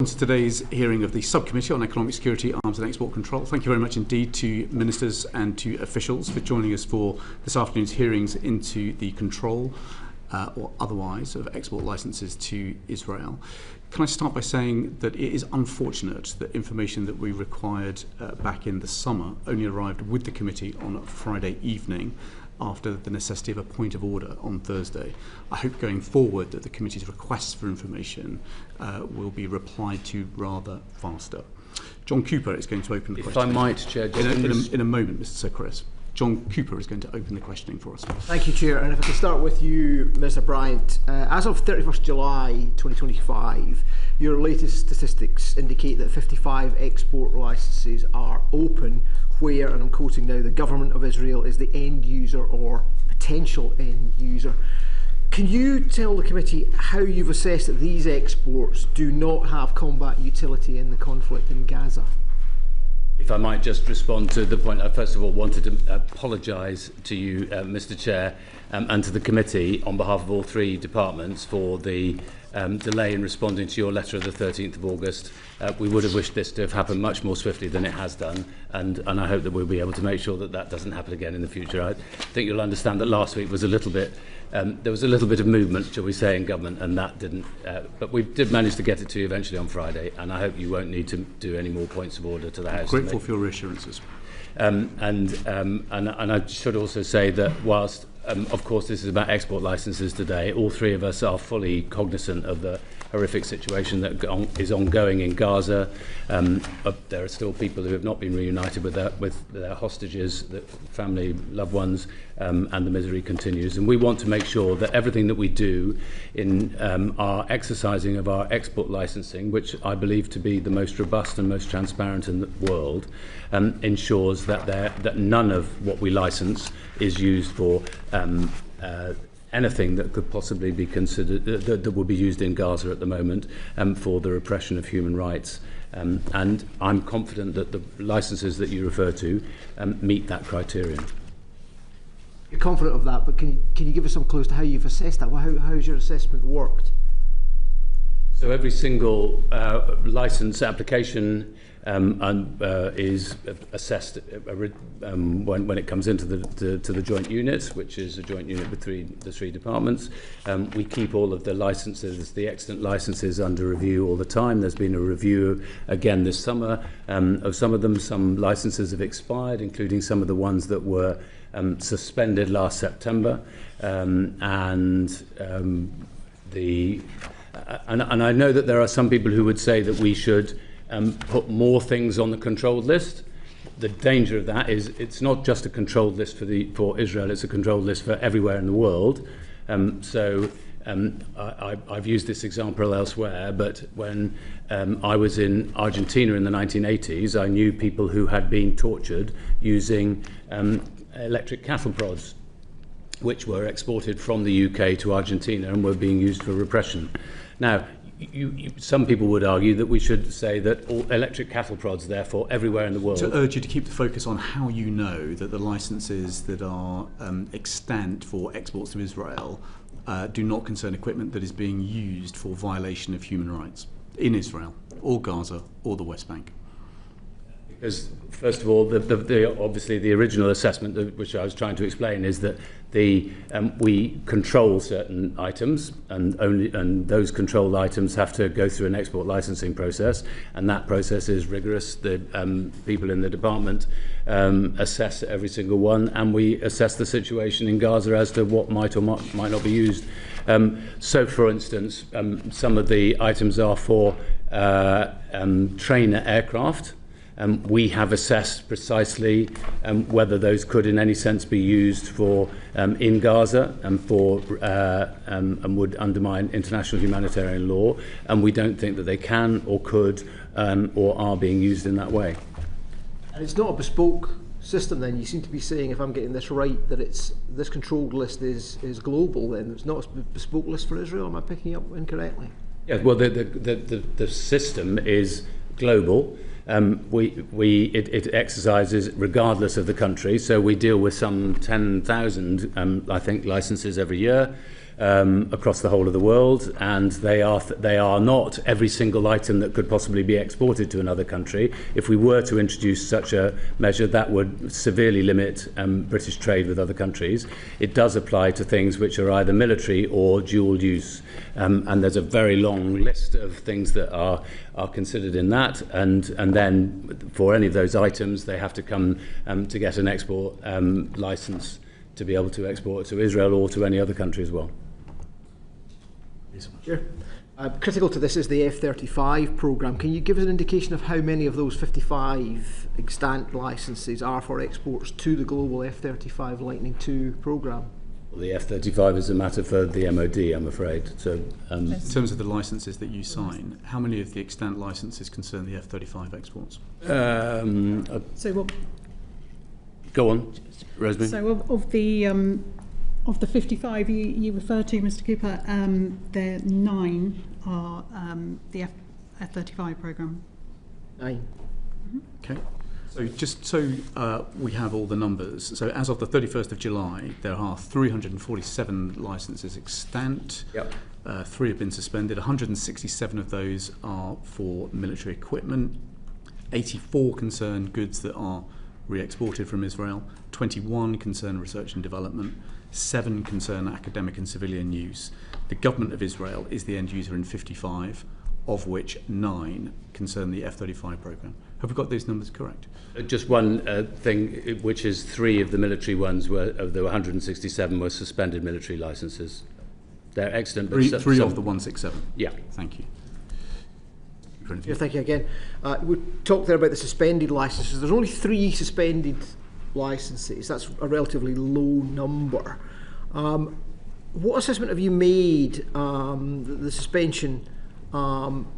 To today's hearing of the Subcommittee on Economic Security, Arms and Export Control. Thank you very much indeed to ministers and to officials for joining us for this afternoon's hearings into the control or otherwise of export licences to Israel. Can I start by saying that it is unfortunate that information that we required back in the summer only arrived with the committee on Friday evening after the necessity of a point of order on Thursday. I hope going forward that the committee's requests for information will be replied to rather faster. John Cooper is going to open the questioning. If I might, Chair, in a moment, Mr. Sir Chris. John Cooper is going to open the questioning for us. Thank you, Chair. And if I can start with you, Mr. Bryant. As of 31st July 2025, your latest statistics indicate that 55 export licences are open where, and I'm quoting now, the government of Israel is the end user or potential end user. Can you tell the committee how you've assessed that these exports do not have combat utility in the conflict in Gaza? If I might just respond to the point, I first of all wanted to apologise to you, Mr. Chair, and to the committee on behalf of all three departments for the delay in responding to your letter of the 13th of August. We would have wished this to have happened much more swiftly than it has done, and I hope that we'll be able to make sure that that doesn't happen again in the future. I think you'll understand that last week was a little bit, there was a little bit of movement, shall we say, in government, and that didn't, but we did manage to get it to you eventually on Friday, and I hope you won't need to do any more points of order to the House. Grateful for your reassurances. And I should also say that whilst of course this is about export licences today, all three of us are fully cognizant of the horrific situation that is ongoing in Gaza. There are still people who have not been reunited with their hostages, their family, loved ones, and the misery continues. And we want to make sure that everything that we do in our exercising of our export licensing, which I believe to be the most robust and most transparent in the world, ensures that none of what we license is used for anything that could possibly be considered that would be used in Gaza at the moment for the repression of human rights. And I'm confident that the licences that you refer to meet that criterion. You're confident of that, but can you give us some clues to how you've assessed that? How's your assessment worked? So every single licence application is assessed when it comes into the joint unit, which is a joint unit with the three departments. We keep all of the licences, the extant licences, under review all the time. There's been a review again this summer of some of them. Some licences have expired, including some of the ones that were suspended last September, and I know that there are some people who would say that we should put more things on the controlled list. The danger of that is it's not just a controlled list for Israel, it's a controlled list for everywhere in the world. I've used this example elsewhere, but when I was in Argentina in the 1980s, I knew people who had been tortured using electric cattle prods, which were exported from the UK to Argentina and were being used for repression. Now, some people would argue that we should say that all electric cattle prods, therefore, everywhere in the world. To urge you to keep the focus on how you know that the licences that are extant for exports to Israel do not concern equipment that is being used for violation of human rights in Israel, or Gaza, or the West Bank. Because, first of all, obviously the original assessment, which I was trying to explain, is that we control certain items, and those controlled items have to go through an export licensing process, and that process is rigorous. The people in the department assess every single one, and we assess the situation in Gaza as to what might or might not be used. So, for instance, some of the items are for trainer aircraft. We have assessed precisely whether those could in any sense be used for in Gaza and would undermine international humanitarian law, and we don't think that they can or could or are being used in that way. And it's not a bespoke system then? You seem to be saying, if I'm getting this right, that this controlled list is global then. It's not a bespoke list for Israel. Am I picking up incorrectly? Yeah, well, the system is global. It exercises regardless of the country, so we deal with some 10,000 I think licenses every year. across the whole of the world, and they are not every single item that could possibly be exported to another country. If we were to introduce such a measure, that would severely limit British trade with other countries. It does apply to things which are either military or dual use, and there's a very long list of things that are considered in that, and then for any of those items they have to come to get an export license to be able to export to Israel or to any other country as well. Sure. Critical to this is the F-35 programme. Can you give us an indication of how many of those 55 extant licences are for exports to the global F-35 Lightning II programme? Well, the F-35 is a matter for the MOD, I'm afraid. So, in terms of the licences that you sign, how many of the extant licences concern the F-35 exports? So what? Go on, Rosemary. So of the 55 you refer to, Mr. Cooper, there 9 are the F-35 programme. 9. Okay. So just so we have all the numbers, so as of the 31st of July, there are 347 licences extant. Yep. 3 have been suspended. 167 of those are for military equipment. 84 concern goods that are re-exported from Israel. 21 concern research and development. 7 concern academic and civilian use. The government of Israel is the end user in 55, of which 9 concern the F-35 programme. Have we got those numbers correct? Just one thing, which is 3 of the military ones of the 167 were suspended military licences. They're excellent. But three of the 167? Yeah. Thank you. Yeah, thank you again. We talked there about the suspended licences. There's only 3 suspended licences. That's a relatively low number. What assessment have you made the suspension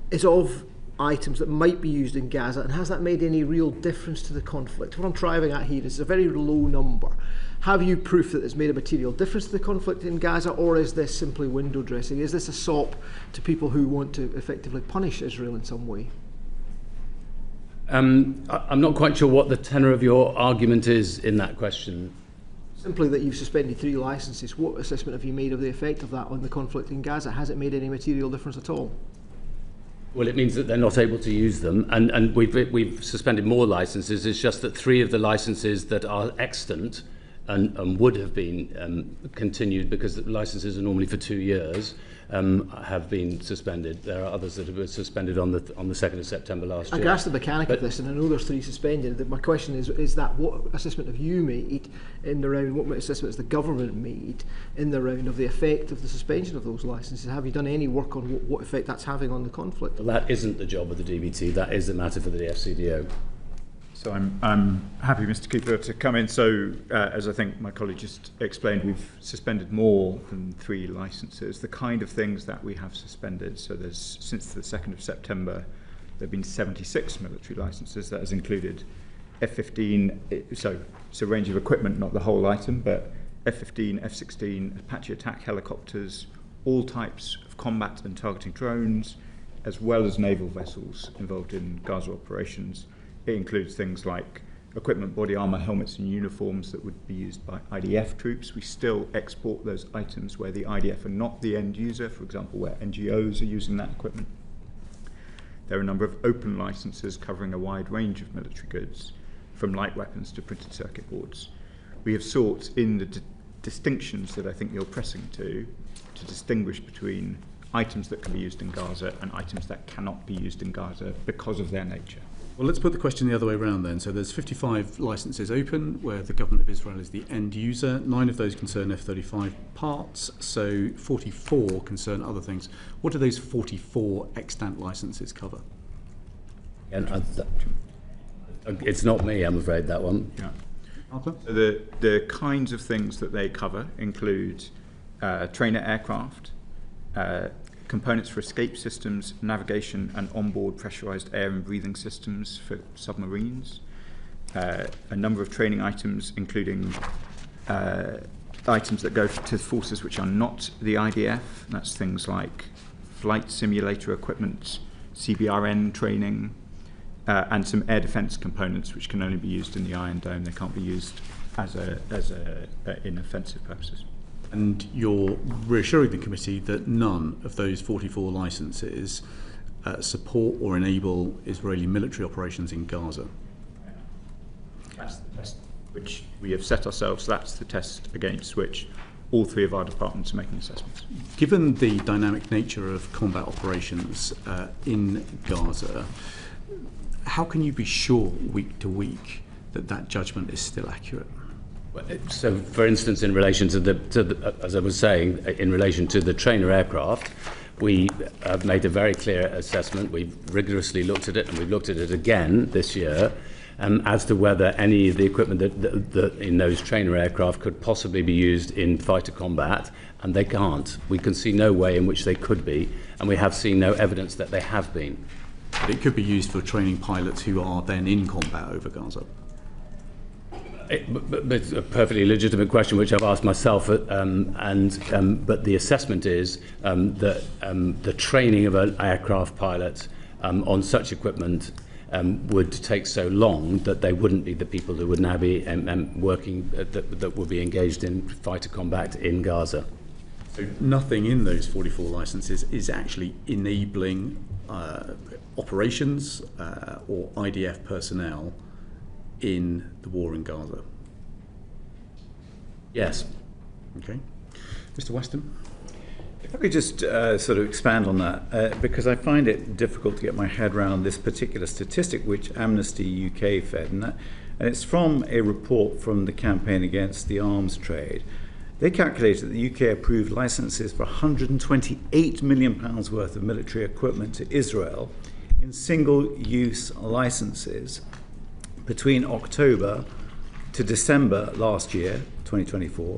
is of items that might be used in Gaza, and has that made any real difference to the conflict? What I'm driving at here is a very low number. Have you proof that it's made a material difference to the conflict in Gaza, or is this simply window dressing? Is this a sop to people who want to effectively punish Israel in some way? I'm not quite sure what the tenor of your argument is in that question. Simply that you've suspended 3 licences. What assessment have you made of the effect of that on the conflict in Gaza? Has it made any material difference at all? Well, it means that they're not able to use them, and we've suspended more licences. It's just that 3 of the licences that are extant and would have been continued, because the licences are normally for 2 years, have been suspended. There are others that have been suspended on the 2nd of September last year. I can ask the mechanic of this, and I know there's 3 suspended. My question is that what assessment have you made in the round, what assessment has the government made in the round of the effect of the suspension of those licences? Have you done any work on what effect that's having on the conflict? Well, that isn't the job of the DBT, that is a matter for the FCDO. So I'm happy, Mr. Cooper, to come in. So as I think my colleague just explained, we've suspended more than 3 licences. The kind of things that we have suspended, so there's, since the 2nd of September, there have been 76 military licences. That has included F-15, so it's a range of equipment, not the whole item, but F-15, F-16, Apache attack helicopters, all types of combat and targeting drones, as well as naval vessels involved in Gaza operations. It includes things like equipment, body armour, helmets and uniforms that would be used by IDF troops. We still export those items where the IDF are not the end user, for example, where NGOs are using that equipment. There are a number of open licences covering a wide range of military goods, from light weapons to printed circuit boards. We have sought, in the distinctions that I think you're pressing to distinguish between items that can be used in Gaza and items that cannot be used in Gaza because of their nature. Well, let's put the question the other way around then. So there's 55 licences open where the government of Israel is the end user. 9 of those concern F-35 parts, so 44 concern other things. What do those 44 extant licences cover? And it's not me, I'm afraid, that one. Yeah. Arthur? So the kinds of things that they cover include trainer aircraft, components for escape systems, navigation and onboard pressurized air and breathing systems for submarines, a number of training items including items that go to forces which are not the IDF. That's things like flight simulator equipment, CBRN training, and some air defence components which can only be used in the Iron Dome. They can't be used in offensive purposes. And you're reassuring the committee that none of those 44 licences support or enable Israeli military operations in Gaza. That's the test which we have set ourselves. That's the test against which all three of our departments are making assessments. Given the dynamic nature of combat operations in Gaza, how can you be sure week to week that that judgment is still accurate? So, for instance, in relation to the as I was saying, in relation to the trainer aircraft, we have made a very clear assessment. We've rigorously looked at it, and we've looked at it again this year, as to whether any of the equipment that in those trainer aircraft could possibly be used in fighter combat, and they can't. We can see no way in which they could be, and we have seen no evidence that they have been. But it could be used for training pilots who are then in combat over Gaza. But it's a perfectly legitimate question, which I've asked myself, but the assessment is that the training of an aircraft pilot on such equipment would take so long that they wouldn't be the people who would now be working, that would be engaged in fighter combat in Gaza. So nothing in those 44 licences is actually enabling operations or IDF personnel in the war in Gaza? Yes. Okay. Mr. Weston? If I could just sort of expand on that, because I find it difficult to get my head around this particular statistic which Amnesty UK fed, and it's from a report from the Campaign Against the Arms Trade. They calculated that the UK approved licences for £128 million worth of military equipment to Israel in single-use licences between October to December last year, 2024,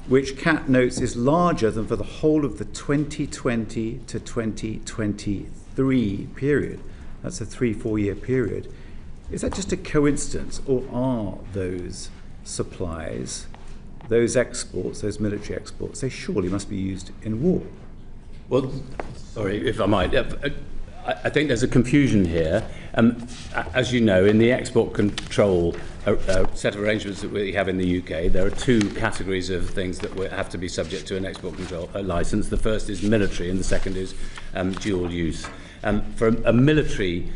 which CAT notes is larger than for the whole of the 2020 to 2023 period. That's a 3-4 year period. Is that just a coincidence, or are those supplies, those exports, those military exports, they surely must be used in war? Well, sorry, if I might. I think there's a confusion here. As you know, in the export control set of arrangements that we have in the UK, there are two categories of things that have to be subject to an export control licence. The first is military, and the second is dual use. For a military,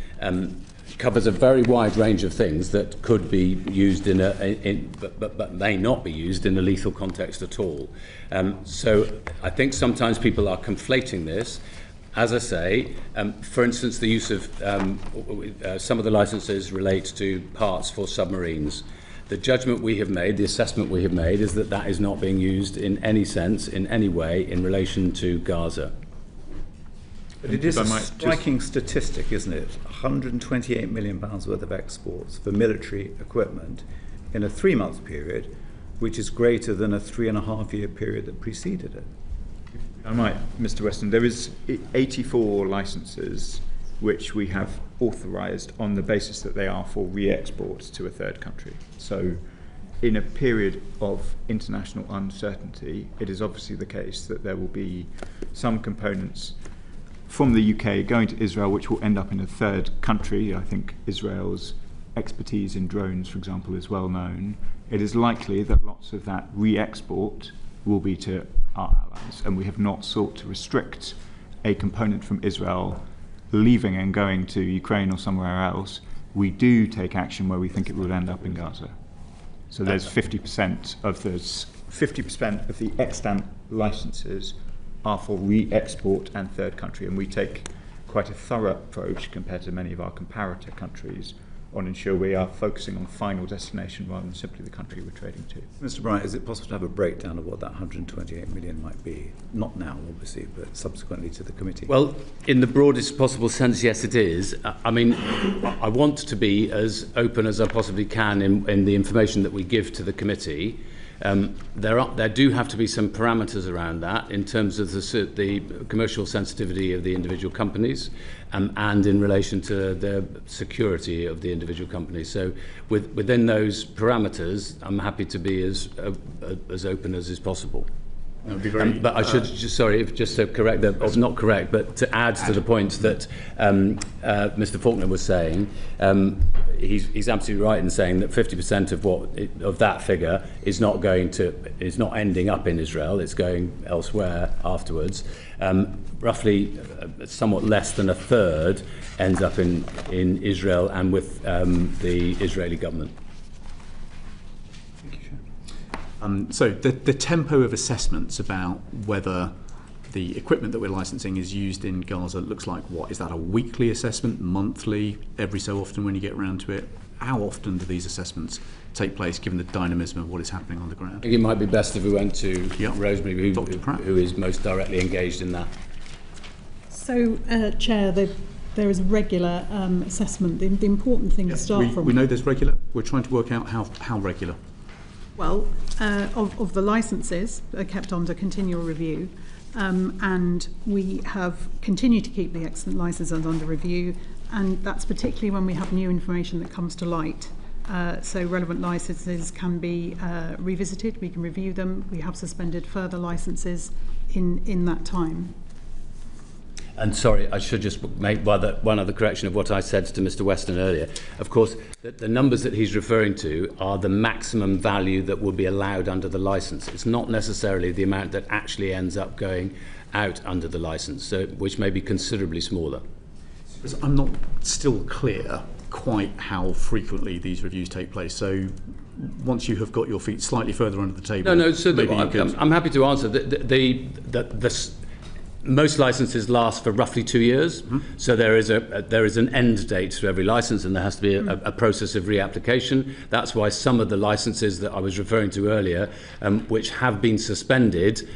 covers a very wide range of things that could be used but may not be used in a lethal context at all. So I think sometimes people are conflating this. As I say, for instance, the use of some of the licences relate to parts for submarines. The judgment we have made, the assessment we have made, is that that is not being used in any sense, in any way, in relation to Gaza. But it is a striking statistic, isn't it? £128 million worth of exports for military equipment in a 3-month period, which is greater than a 3.5 year period that preceded it. I might, Mr. Weston, there is 84 licences which we have authorised on the basis that they are for re-export to a third country. So in a period of international uncertainty, it is obviously the case that there will be some components from the UK going to Israel which will end up in a third country. I think Israel's expertise in drones, for example, is well known. It is likely that lots of that re-export will be to our allies, and we have not sought to restrict a component from Israel leaving and going to Ukraine or somewhere else. We do take action where we think it would end up in Gaza. So there's 50% of the extant licenses are for re-export and third country, and we take quite a thorough approach compared to many of our comparator countries on ensure we are focusing on final destination rather than simply the country we're trading to. Mr. Bryant, is it possible to have a breakdown of what that 128 million might be? Not now, obviously, but subsequently to the committee. Well, in the broadest possible sense, yes, it is. I mean, I want to be as open as I possibly can in the information that we give to the committee. There do have to be some parameters around that in terms of the commercial sensitivity of the individual companies and in relation to the security of the individual companies. So within those parameters, I'm happy to be as open as is possible. That would be very, but I should just to correct that, or not correct, but to add to the point that Mr. Faulkner was saying. He's absolutely right in saying that 50% of that figure is not ending up in Israel. It's going elsewhere afterwards. Roughly, somewhat less than a third ends up in Israel and with the Israeli government. So the tempo of assessments about whether the equipment that we're licensing is used in Gaza looks like what? Is that a weekly assessment, monthly, every so often when you get around to it? How often do these assessments take place given the dynamism of what is happening on the ground? I think it might be best if we went to Rosemary, who is most directly engaged in that. So, Chair, there is regular assessment. The important thing to start from... We know there's regular. We're trying to work out how regular. Well, of the licences are kept under continual review, and we have continued to keep the excellent licences under review, and that's particularly when we have new information that comes to light. So relevant licences can be revisited, we can review them, we have suspended further licences in that time. And sorry, I should just make one other correction of what I said to Mr. Weston earlier. Of course, the numbers that he's referring to are the maximum value that would be allowed under the licence. It's not necessarily the amount that actually ends up going out under the licence, so, which may be considerably smaller. I'm not still clear quite how frequently these reviews take place. So once you have got your feet slightly further under the table... No, so I'm happy to answer. The most licences last for roughly 2 years, so there is an end date to every licence, and there has to be a process of reapplication. That's why some of the licences that I was referring to earlier, which have been suspended,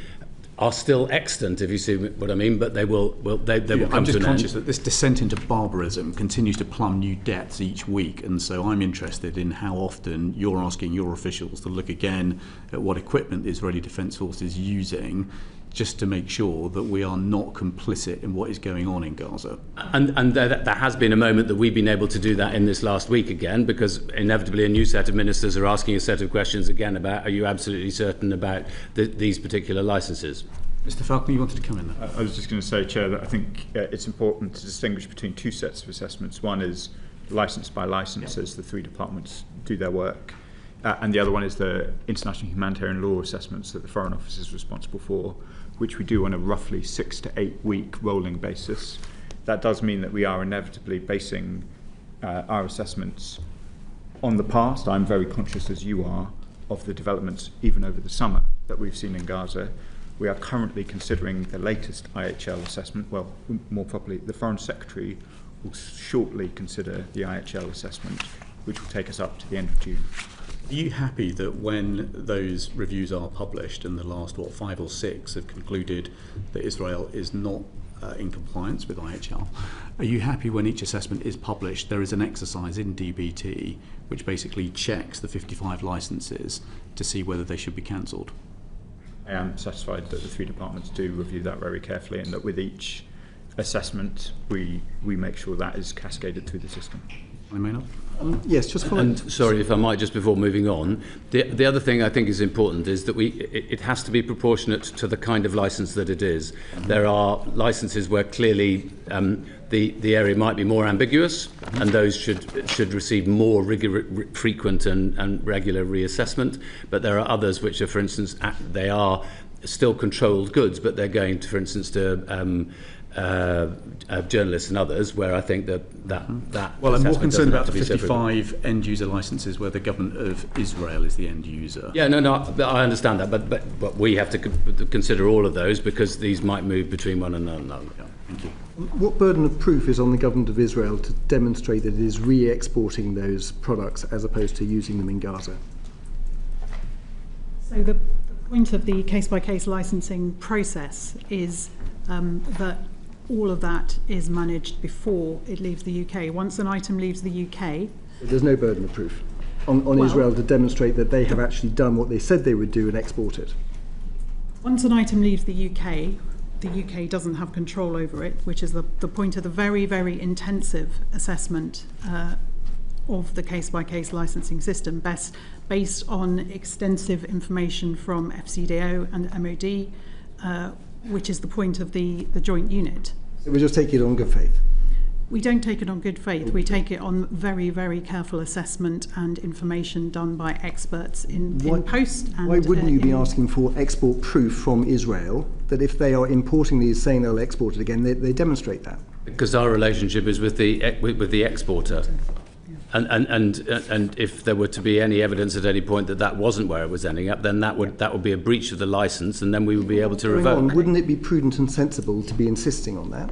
are still extant, if you see what I mean, but they will come to an end. I'm just conscious that this descent into barbarism continues to plumb new depths each week, and so I'm interested in how often you're asking your officials to look again at what equipment the Israeli Defence Force is using, just to make sure that we are not complicit in what is going on in Gaza. And there has been a moment that we've been able to do that in this last week again, because inevitably a new set of ministers are asking a set of questions again about, are you absolutely certain about these particular licences? Mr. Falconer, you wanted to come in there? I was just going to say, Chair, that I think it's important to distinguish between two sets of assessments. One is licence by licence, as the three departments do their work, and the other one is the international humanitarian law assessments that the Foreign Office is responsible for, which we do on a roughly 6 to 8 week rolling basis. That does mean that we are inevitably basing our assessments on the past. I'm very conscious, as you are, of the developments even over the summer that we've seen in Gaza. We are currently considering the latest IHL assessment. Well, more properly, the Foreign Secretary will shortly consider the IHL assessment, which will take us up to the end of June. Are you happy that when those reviews are published, and the last, 5 or 6 have concluded that Israel is not in compliance with IHL, are you happy when each assessment is published, there is an exercise in DBT which basically checks the 55 licences to see whether they should be cancelled? I am satisfied that the three departments do review that very carefully, and that with each assessment we make sure that is cascaded through the system. I may not. Yes, just following. And sorry, if I might, just before moving on, the other thing I think is important is that it has to be proportionate to the kind of licence that it is. There are licences where clearly the area might be more ambiguous, and those should receive more frequent and regular reassessment. But there are others which are, for instance, they are still controlled goods, but they're going to, for instance, to journalists and others, where I think that well, I'm more concerned about the 55 end user licences where the government of Israel is the end user. Yeah, no, I understand that, but we have to consider all of those, because these might move between one and another. Yeah, thank you. What burden of proof is on the government of Israel to demonstrate that it is re-exporting those products as opposed to using them in Gaza? So the point of the case-by-case licensing process is that all of that is managed before it leaves the UK. Once an item leaves the UK... There's no burden of proof on Israel to demonstrate that they have actually done what they said they would do and export it. Once an item leaves the UK doesn't have control over it, which is the point of the very, very intensive assessment of the case-by-case licensing system, based on extensive information from FCDO and MOD, which is the point of the joint unit. So we just take it on good faith? We don't take it on good faith. We take it on very, very careful assessment and information done by experts in post. And, why wouldn't you be asking for export proof from Israel that if they are importing these, saying they'll export it again, they demonstrate that? Because our relationship is with the exporter. And if there were to be any evidence at any point that that wasn't where it was ending up, then that would be a breach of the license, and then we would be able to revoke. Wouldn't it be prudent and sensible to be insisting on that?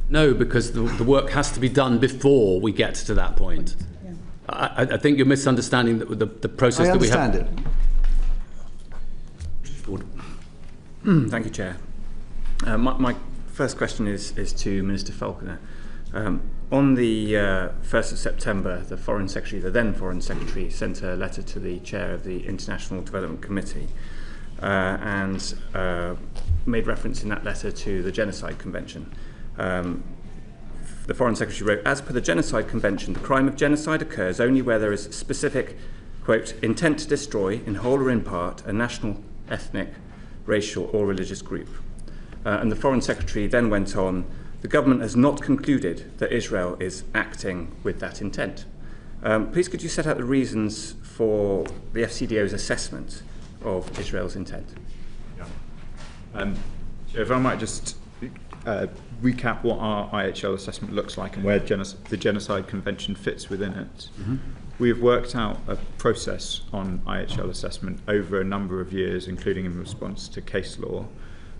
No, because the work has to be done before we get to that point. Yeah. I think you're misunderstanding the process that we have. I understand it. Thank you, Chair. My first question is to Minister Falconer. On the 1st of September, the then Foreign Secretary, sent a letter to the Chair of the International Development Committee and made reference in that letter to the Genocide Convention. The Foreign Secretary wrote, "As per the Genocide Convention, the crime of genocide occurs only where there is specific, quote, intent to destroy, in whole or in part, a national, ethnic, racial or religious group." And the Foreign Secretary then went on, "The government has not concluded that Israel is acting with that intent." Please could you set out the reasons for the FCDO's assessment of Israel's intent? Yeah. If I might just recap what our IHL assessment looks like and where the Genocide Convention fits within it. Mm-hmm. We have worked out a process on IHL assessment over a number of years, including in response to case law.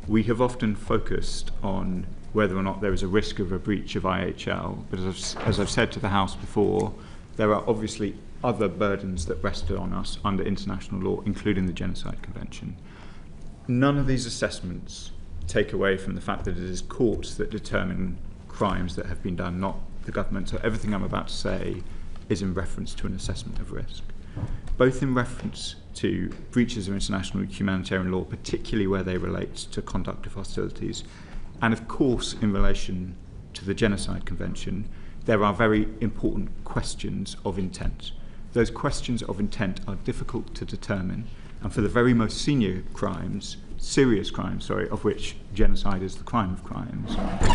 We have often focused on whether or not there is a risk of a breach of IHL, but as I've said to the House before, there are obviously other burdens that rested on us under international law, including the Genocide Convention. None of these assessments take away from the fact that it is courts that determine crimes that have been done, not the government. So everything I'm about to say is in reference to an assessment of risk, both in reference to breaches of international humanitarian law, particularly where they relate to conduct of hostilities, and of course in relation to the Genocide Convention. There are very important questions of intent. Those questions of intent are difficult to determine, and for the very most serious crimes, of which genocide is the crime of crimes,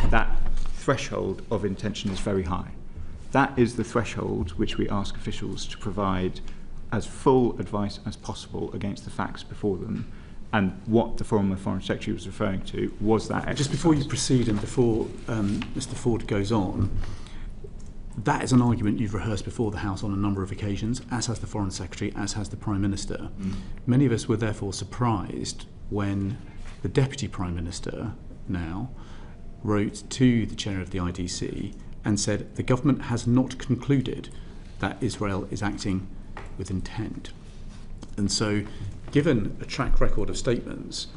that threshold of intention is very high. That is the threshold which we ask officials to provide as full advice as possible against the facts before them. And what the former Foreign Secretary was referring to was that exercise. Just before you proceed and before Mr. Ford goes on, that is an argument you've rehearsed before the House on a number of occasions, as has the Foreign Secretary, as has the Prime Minister. Many of us were therefore surprised when the Deputy Prime Minister now wrote to the Chair of the IDC and said the government has not concluded that Israel is acting with intent. And so, given a track record of statements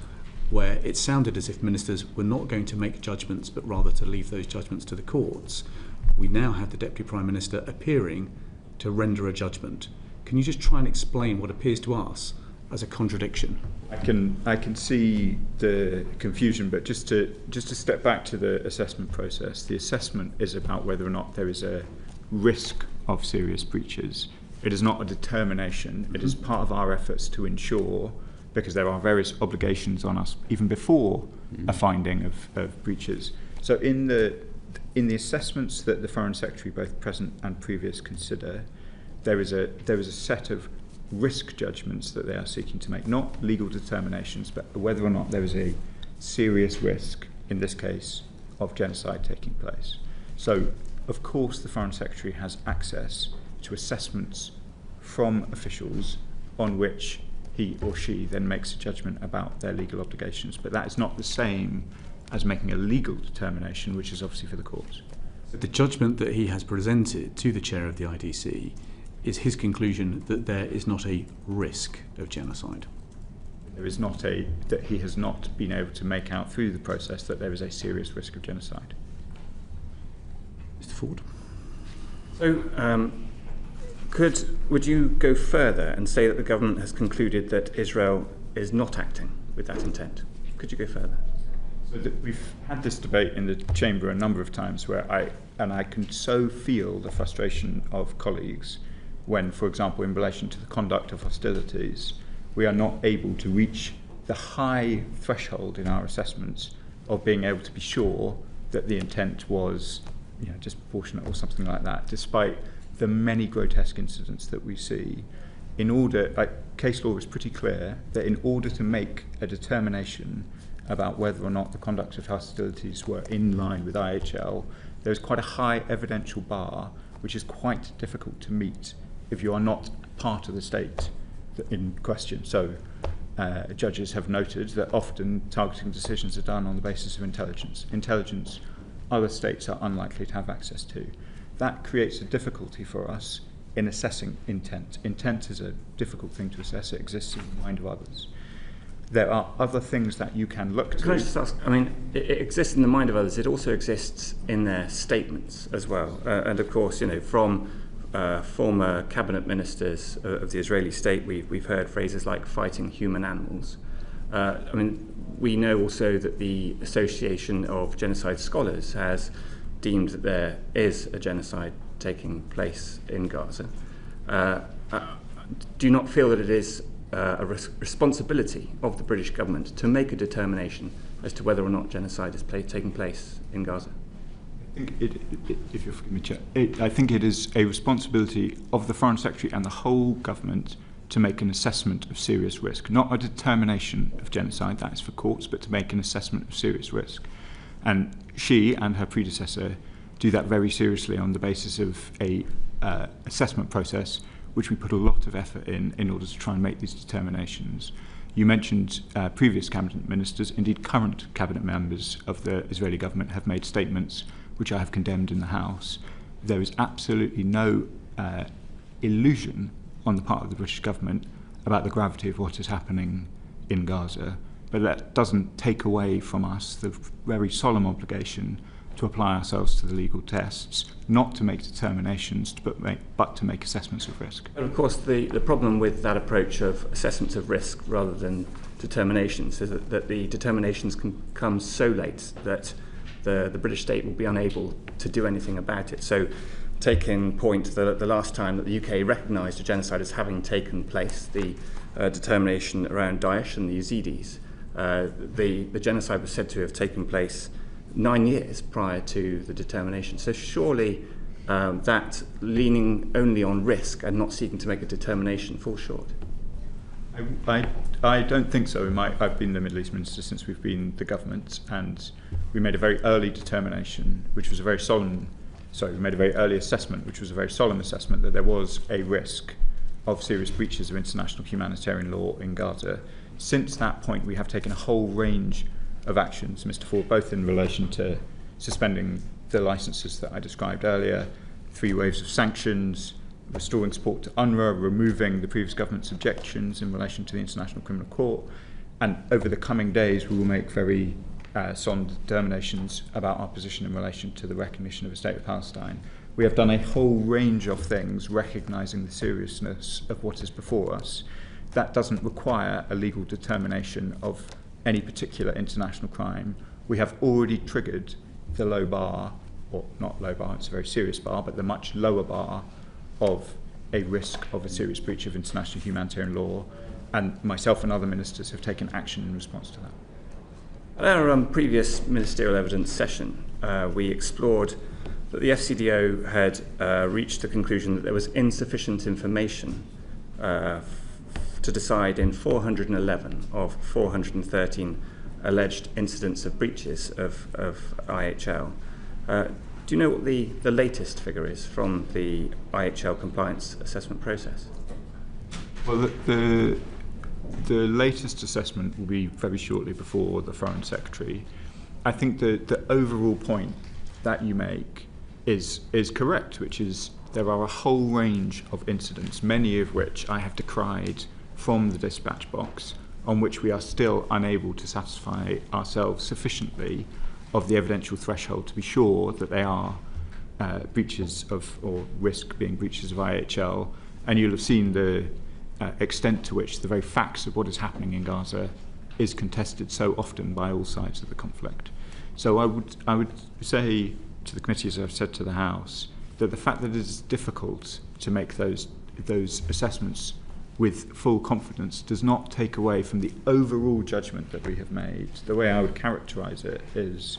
where it sounded as if ministers were not going to make judgments but rather to leave those judgments to the courts, we now have the Deputy Prime Minister appearing to render a judgment. Can you just try and explain what appears to us as a contradiction? I can see the confusion, but just to step back to the assessment process, the assessment is about whether or not there is a risk of serious breaches. It is not a determination. It is part of our efforts to ensure, because there are various obligations on us even before a finding of breaches. So in the assessments that the Foreign Secretary, both present and previous, consider, there is a set of risk judgments that they are seeking to make, not legal determinations, but whether or not there is a serious risk, in this case, of genocide taking place. So, of course, the Foreign Secretary has access to assessments from officials on which he or she then makes a judgment about their legal obligations. But that is not the same as making a legal determination, which is obviously for the courts. The judgment that he has presented to the Chair of the IDC is his conclusion that there is not a risk of genocide. There is not that he has not been able to make out through the process that there is a serious risk of genocide. Mr. Ford? So, would you go further and say that the government has concluded that Israel is not acting with that intent? Could you go further? We've had this debate in the chamber a number of times where I can so feel the frustration of colleagues when, for example, in relation to the conduct of hostilities, we are not able to reach the high threshold in our assessments of being able to be sure that the intent was, disproportionate or something like that, despite the many grotesque incidents that we see. Case law is pretty clear that in order to make a determination about whether or not the conduct of hostilities were in line with IHL, there's quite a high evidential bar, which is quite difficult to meet if you are not part of the state in question. So judges have noted that often targeting decisions are done on the basis of intelligence. Intelligence other states are unlikely to have access to. That creates a difficulty for us in assessing intent. Intent is a difficult thing to assess. It exists in the mind of others. There are other things that you can look to. Can I just ask, it exists in the mind of others, it also exists in their statements as well. And of course, from former cabinet ministers of the Israeli state, we've heard phrases like fighting human animals. We know also that the Association of Genocide Scholars has deemed that there is a genocide taking place in Gaza. Do you not feel that it is a responsibility of the British government to make a determination as to whether or not genocide is taking place in Gaza? If you'll forgive me, Chair, I think it is a responsibility of the Foreign Secretary and the whole government to make an assessment of serious risk, not a determination of genocide, that is for courts, but to make an assessment of serious risk. And she and her predecessor do that very seriously on the basis of a assessment process which we put a lot of effort in order to try and make these determinations. You mentioned previous cabinet ministers, indeed current cabinet members of the Israeli government have made statements which I have condemned in the House. There is absolutely no illusion on the part of the British government about the gravity of what is happening in Gaza, but that doesn't take away from us the very solemn obligation to apply ourselves to the legal tests, not to make determinations, but to make assessments of risk. And of course, the problem with that approach of assessments of risk rather than determinations is that the determinations can come so late that the British state will be unable to do anything about it. So, take in point the last time that the UK recognised a genocide as having taken place, the determination around Daesh and the Yazidis. The genocide was said to have taken place 9 years prior to the determination. So surely that leaning only on risk and not seeking to make a determination falls short. I don't think so. I've been the Middle East Minister since we've been the government, and we made a very early determination, which was a very solemn, we made a very early assessment, which was a very solemn assessment that there was a risk of serious breaches of international humanitarian law in Gaza. Since that point, we have taken a whole range of actions, Mr. Ford, both in relation to suspending the licences that I described earlier, 3 waves of sanctions, restoring support to UNRWA, removing the previous government's objections in relation to the International Criminal Court, and over the coming days we will make very solemn determinations about our position in relation to the recognition of a state of Palestine. We have done a whole range of things recognising the seriousness of what is before us. That doesn't require a legal determination of any particular international crime. We have already triggered the low bar, or not low bar, it's a very serious bar, but the much lower bar of a risk of a serious breach of international humanitarian law, and myself and other ministers have taken action in response to that. At our previous ministerial evidence session, we explored that the FCDO had reached the conclusion that there was insufficient information to decide in 411 of 413 alleged incidents of breaches of IHL. Do you know what the latest figure is from the IHL compliance assessment process? Well, the latest assessment will be very shortly before the Foreign Secretary. I think the overall point that you make is correct, which is there are a whole range of incidents, many of which I have decried from the dispatch box, on which we are still unable to satisfy ourselves sufficiently of the evidential threshold to be sure that they are breaches of, or risk being breaches of IHL. And you'll have seen the extent to which the very facts of what is happening in Gaza is contested so often by all sides of the conflict. So I would say to the committee, as I've said to the House, that the fact that it is difficult to make those assessments with full confidence does not take away from the overall judgment that we have made. The way I would characterise it is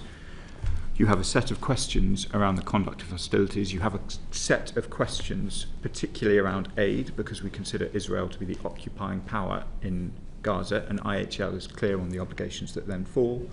you have a set of questions around the conduct of hostilities, you have a set of questions particularly around aid, because we consider Israel to be the occupying power in Gaza, and IHL is clear on the obligations that then fall,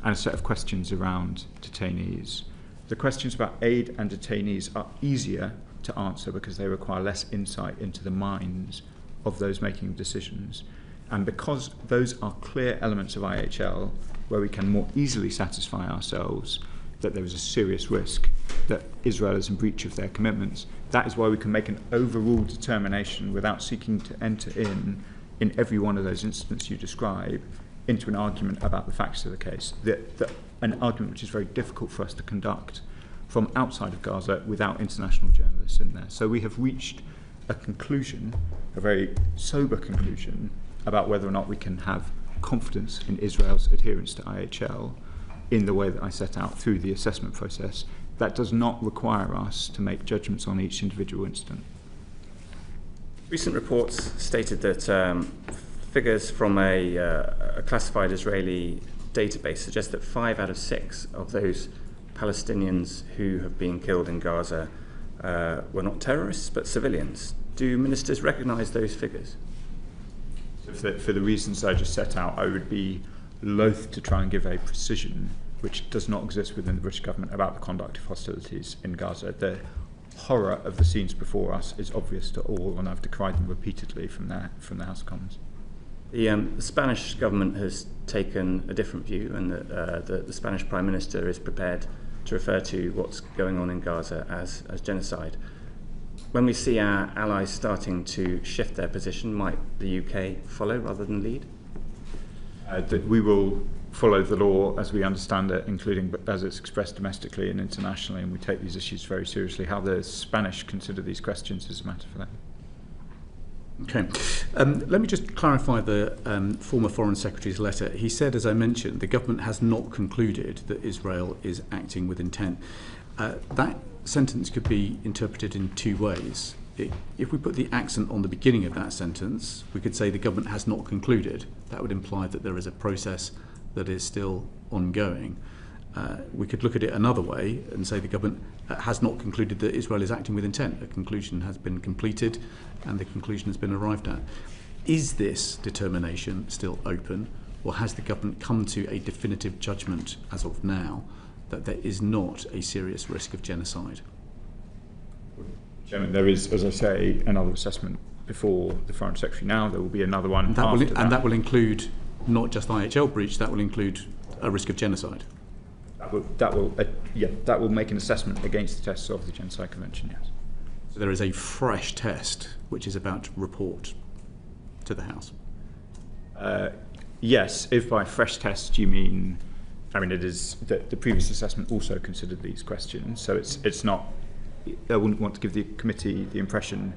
and a set of questions around detainees. The questions about aid and detainees are easier to answer because they require less insight into the minds of those making decisions. And because those are clear elements of IHL where we can more easily satisfy ourselves that there is a serious risk that Israel is in breach of their commitments, that is why we can make an overall determination without seeking to enter in every one of those incidents you describe, into an argument about the facts of the case. An argument which is very difficult for us to conduct from outside of Gaza without international journalists in there. So we have reached a conclusion, a very sober conclusion, about whether or not we can have confidence in Israel's adherence to IHL in the way that I set out through the assessment process. That does not require us to make judgments on each individual incident. Recent reports stated that figures from a classified Israeli database suggest that 5 out of 6 of those Palestinians who have been killed in Gaza were not terrorists but civilians. Do ministers recognise those figures? For the reasons I just set out, I would be loath to try and give a precision which does not exist within the British government about the conduct of hostilities in Gaza. The horror of the scenes before us is obvious to all, and I've decried them repeatedly from the House of Commons. The Spanish government has taken a different view, and the Spanish Prime Minister is prepared to refer to what's going on in Gaza as genocide. When we see our allies starting to shift their position, might the UK follow rather than lead? That we will follow the law as we understand it, including as it's expressed domestically and internationally, and we take these issues very seriously. How the Spanish consider these questions is a matter for them. Okay. Let me just clarify the former Foreign Secretary's letter. He said, as I mentioned, the government has not concluded that Israel is acting with intent. That sentence could be interpreted in 2 ways. If we put the accent on the beginning of that sentence, we could say the government has not concluded. That would imply that there is a process that is still ongoing. We could look at it another way and say the government has not concluded that Israel is acting with intent. A conclusion has been completed and the conclusion has been arrived at. Is this determination still open, or has the government come to a definitive judgment as of now that there is not a serious risk of genocide? Chairman, there is, as I say, another assessment before the Foreign Secretary now. There will be another one after that. And that will include not just IHL breach, that will include a risk of genocide? That will make an assessment against the tests of the Genocide Convention, yes. So there is a fresh test which is about to report to the House? Yes, if by fresh test you mean, it is the previous assessment also considered these questions, so it's not, I wouldn't want to give the committee the impression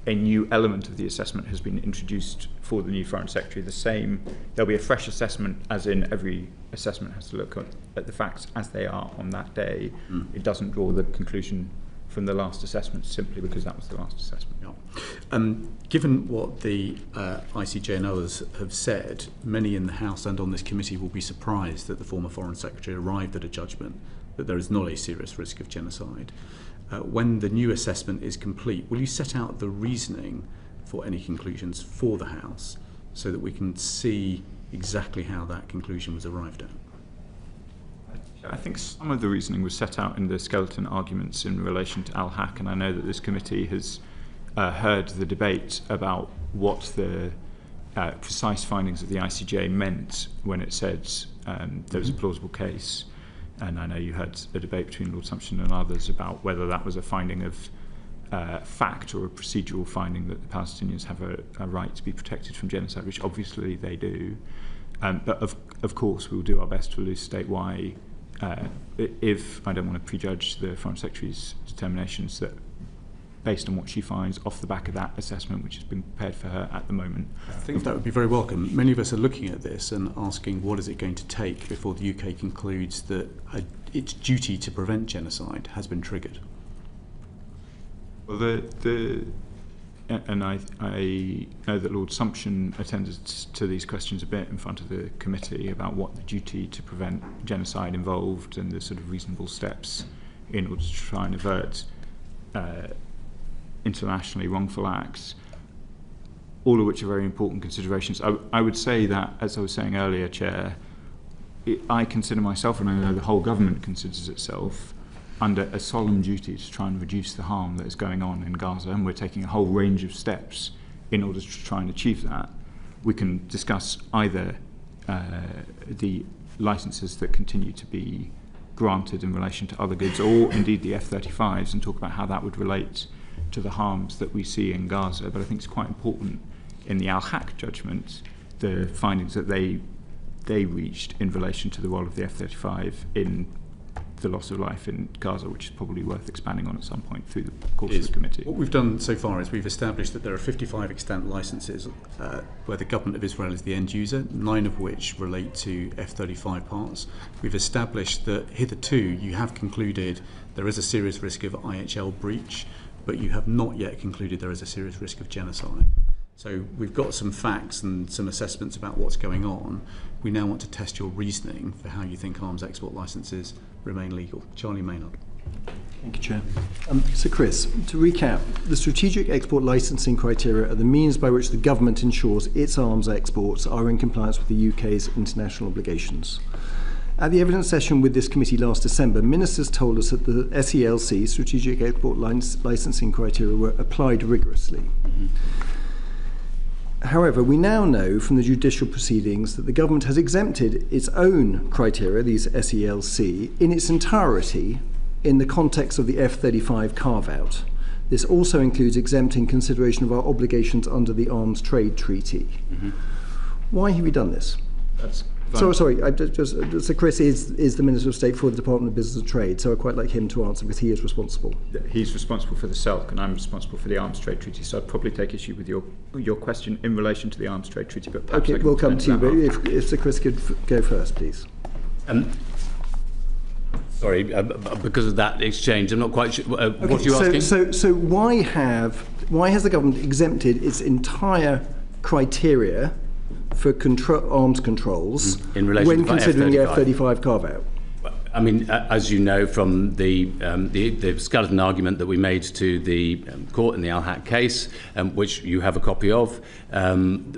a new element of the assessment has been introduced for the new Foreign Secretary. The same, there'll be a fresh assessment, as in every assessment has to look at the facts as they are on that day. It doesn't draw the conclusion from the last assessment simply because that was the last assessment. Yeah. Given what the ICJ and others have said, many in the House and on this committee will be surprised that the former Foreign Secretary arrived at a judgment that there is not a serious risk of genocide. When the new assessment is complete, will you set out the reasoning for any conclusions for the House so that we can see exactly how that conclusion was arrived at? I think some of the reasoning was set out in the skeleton arguments in relation to Al-Haq, and I know that this committee has heard the debate about what the precise findings of the ICJ meant when it said there was a plausible case. And I know you had a debate between Lord Sumption and others about whether that was a finding of fact or a procedural finding that the Palestinians have a right to be protected from genocide, which obviously they do. But of course, we'll do our best to elucidate why, if I don't want to prejudge the Foreign Secretary's determinations, that based on what she finds off the back of that assessment, which has been prepared for her at the moment. I think that would be very welcome. Many of us are looking at this and asking what is it going to take before the UK concludes that its duty to prevent genocide has been triggered. Well, and I know that Lord Sumption attended to these questions a bit in front of the committee about what the duty to prevent genocide involved and the sort of reasonable steps in order to try and avert internationally wrongful acts, all of which are very important considerations. I would say that, as I was saying earlier, Chair, I consider myself, and I know the whole government considers itself, under a solemn duty to try and reduce the harm that is going on in Gaza, and we're taking a whole range of steps in order to try and achieve that. We can discuss either the licences that continue to be granted in relation to other goods, or indeed the F-35s, and talk about how that would relate to the harms that we see in Gaza. But I think it's quite important in the Al-Haq judgment, the findings that they reached in relation to the role of the F-35 in the loss of life in Gaza, which is probably worth expanding on at some point through the course of the committee. What we've done so far is we've established that there are 55 extant licences where the government of Israel is the end user, 9 of which relate to F-35 parts. We've established that hitherto you have concluded there is a serious risk of IHL breach, but you have not yet concluded there is a serious risk of genocide. So we've got some facts and some assessments about what's going on. We now want to test your reasoning for how you think arms export licences remain legal. Charlie Maynard. Thank you, Chair. So Chris, to recap, the strategic export licensing criteria are the means by which the government ensures its arms exports are in compliance with the UK's international obligations. At the evidence session with this committee last December, ministers told us that the SELC, strategic export licensing criteria, were applied rigorously. Mm-hmm. However, we now know from the judicial proceedings that the government has exempted its own criteria, these SELC, in its entirety in the context of the F-35 carve-out. This also includes exempting consideration of our obligations under the Arms Trade Treaty. Mm-hmm. Why have we done this? So Chris is the Minister of State for the Department of Business and Trade, so I'd quite like him to answer because he is responsible. He's responsible for the SELC and I'm responsible for the Arms Trade Treaty, so I'd probably take issue with your question in relation to the Arms Trade Treaty. But okay, we'll come to you, but if Sir Chris could go first, please. Sorry, because of that exchange, I'm not quite sure. What are you asking? So why has the government exempted its entire criteria for arms controls in relation when to considering F-35. the F-35 carve-out? I mean, as you know from the skeleton argument that we made to the court in the Al-Haq case, which you have a copy of,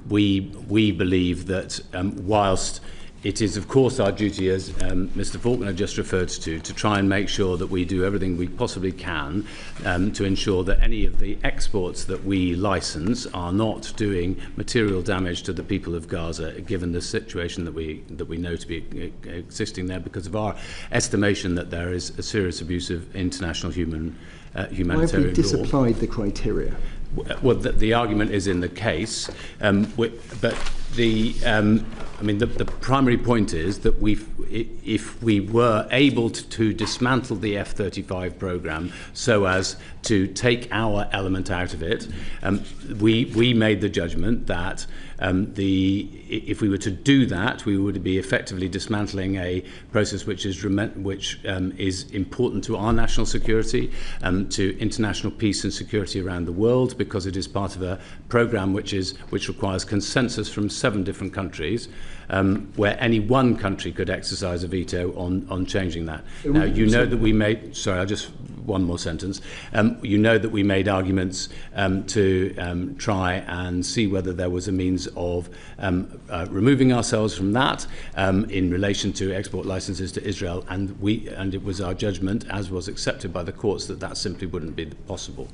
we believe that whilst it is, of course, our duty, as Mr. Faulkner just referred to try and make sure that we do everything we possibly can to ensure that any of the exports that we license are not doing material damage to the people of Gaza, given the situation that we know to be existing there, because of our estimation that there is a serious abuse of international humanitarian law. Why have we disapplied the criteria? Well, the argument is in the case, but the primary point is that if we were able to dismantle the F-35 programme so as to take our element out of it, we made the judgment that if we were to do that, we would be effectively dismantling a process which is important to our national security, to international peace and security around the world, because it is part of a programme which requires consensus from 7 different countries, where any one country could exercise a veto on changing that. Now, you know that we made... Sorry, I'll just... One more sentence. You know that we made arguments to try and see whether there was a means of removing ourselves from that in relation to export licenses to Israel, and it was our judgment, as was accepted by the courts, that simply wouldn't be possible.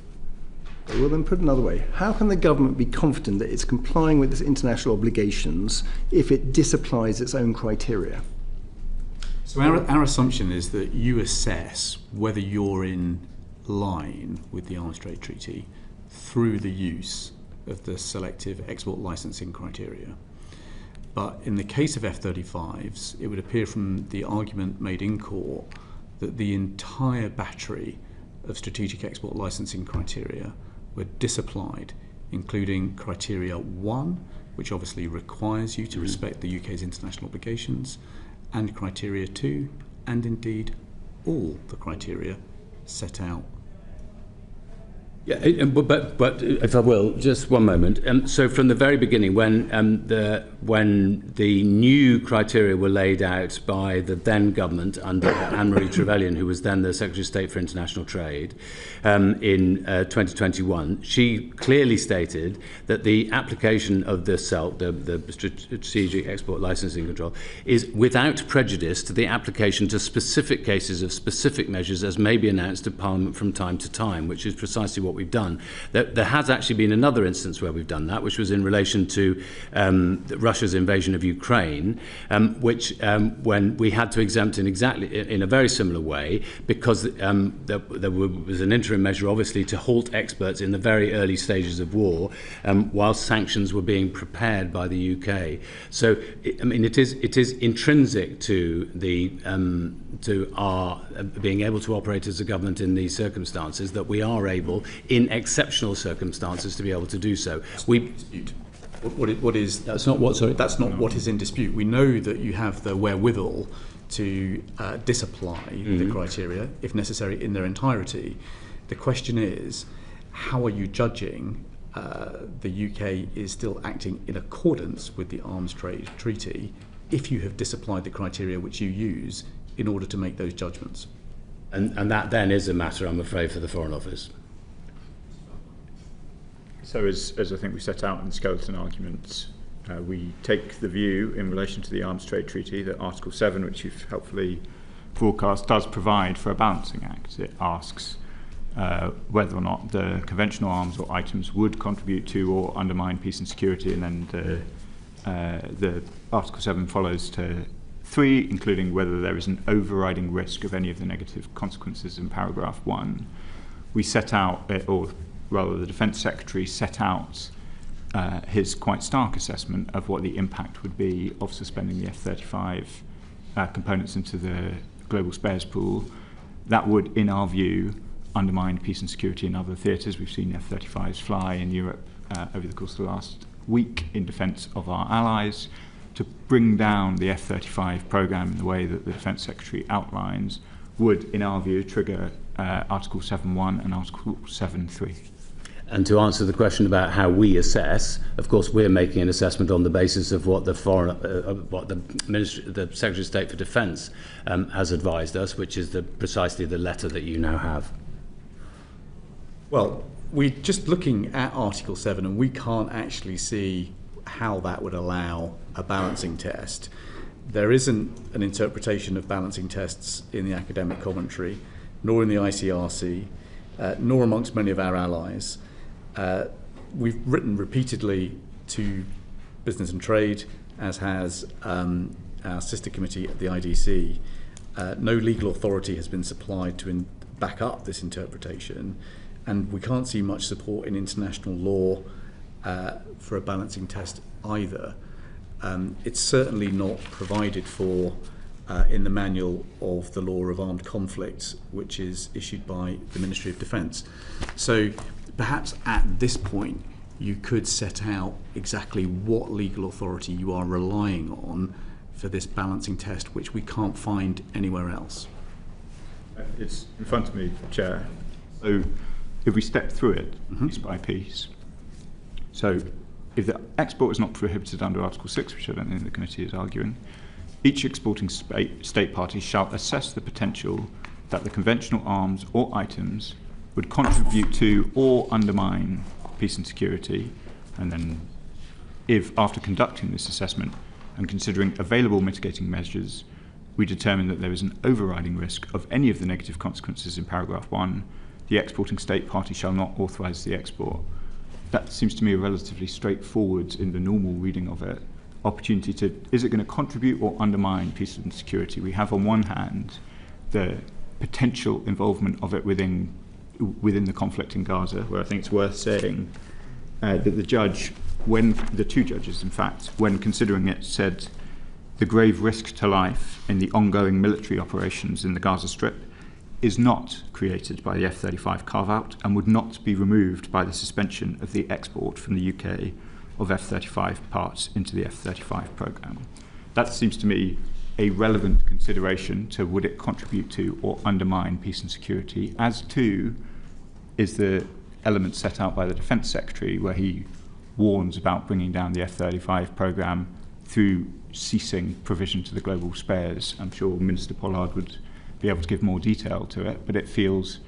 Well, then put another way, how can the government be confident that it's complying with its international obligations if it disapplies its own criteria? So our assumption is that you assess whether you're in line with the Arms Trade Treaty through the use of the selective export licensing criteria. But in the case of F-35s, it would appear from the argument made in court that the entire battery of strategic export licensing criteria were disapplied, including criteria 1, which obviously requires you to respect the UK's international obligations, and criteria 2, and indeed all the criteria set out. Yeah, but if I will, just one moment. So from the very beginning, when the new criteria were laid out by the then government under Anne-Marie Trevelyan, who was then the Secretary of State for International Trade, in 2021, she clearly stated that the application of the SELC, the Strategic Export Licensing Control, is without prejudice to the application to specific cases of specific measures as may be announced to Parliament from time to time, which is precisely what we've done. There has actually been another instance where we've done that, which was in relation to Russia's invasion of Ukraine, which when we had to exempt in a very similar way, because there was an interim measure, obviously, to halt exports in the very early stages of war, while sanctions were being prepared by the UK. So, I mean, it is intrinsic to to our being able to operate as a government in these circumstances that we are able, in exceptional circumstances, to be able to do so. What is that's not what sorry that's not what is in dispute. We know that you have the wherewithal to disapply the criteria if necessary in their entirety. The question is, how are you judging the UK is still acting in accordance with the Arms Trade Treaty if you have disapplied the criteria which you use in order to make those judgments? And that then is a matter, I'm afraid, for the Foreign Office. So as I think we set out in the skeleton arguments, we take the view in relation to the Arms Trade Treaty that Article 7, which you've helpfully forecast, does provide for a balancing act. It asks whether or not the conventional arms or items would contribute to or undermine peace and security, and then the Article 7 follows to 3, including whether there is an overriding risk of any of the negative consequences in paragraph 1. We set out, or rather the Defence Secretary set out his quite stark assessment of what the impact would be of suspending the F-35 components into the global spares pool. That would, in our view, undermine peace and security in other theatres. We've seen F-35s fly in Europe over the course of the last week in defence of our allies. To bring down the F-35 programme in the way that the Defence Secretary outlines would, in our view, trigger Article 7.1 and Article 7.3. And to answer the question about how we assess, of course, we're making an assessment on the basis of what the Secretary of State for Defence has advised us, which is precisely the letter that you now have. Well, we're just looking at Article 7, and we can't actually see how that would allow a balancing test. There isn't an interpretation of balancing tests in the academic commentary, nor in the ICRC, nor amongst many of our allies. We've written repeatedly to Business and Trade, as has our sister committee at the IDC. No legal authority has been supplied to back up this interpretation, and we can't see much support in international law for a balancing test either. It's certainly not provided for in the manual of the law of armed conflicts, which is issued by the Ministry of Defence. So perhaps at this point you could set out exactly what legal authority you are relying on for this balancing test, which we can't find anywhere else. It's in front of me, Chair. So if we step through it piece by piece. So if the export is not prohibited under Article 6, which I don't think the committee is arguing, each exporting state party shall assess the potential that the conventional arms or items would contribute to or undermine peace and security, and then if, after conducting this assessment and considering available mitigating measures, we determine that there is an overriding risk of any of the negative consequences in paragraph 1, the exporting state party shall not authorise the export. That seems to me a relatively straightforward, in the normal reading of it, opportunity to, is it going to contribute or undermine peace and security? We have on one hand the potential involvement of it within the conflict in Gaza, where I think it's worth saying that the judge, the two judges in fact, when considering it, said the grave risk to life in the ongoing military operations in the Gaza Strip is not created by the F-35 carve-out and would not be removed by the suspension of the export from the UK of F-35 parts into the F-35 programme. That seems to me a relevant consideration to would it contribute to or undermine peace and security, as too is the element set out by the Defence Secretary where he warns about bringing down the F-35 programme through ceasing provision to the global spares. I'm sure Minister Pollard would be able to give more detail to it, but it feels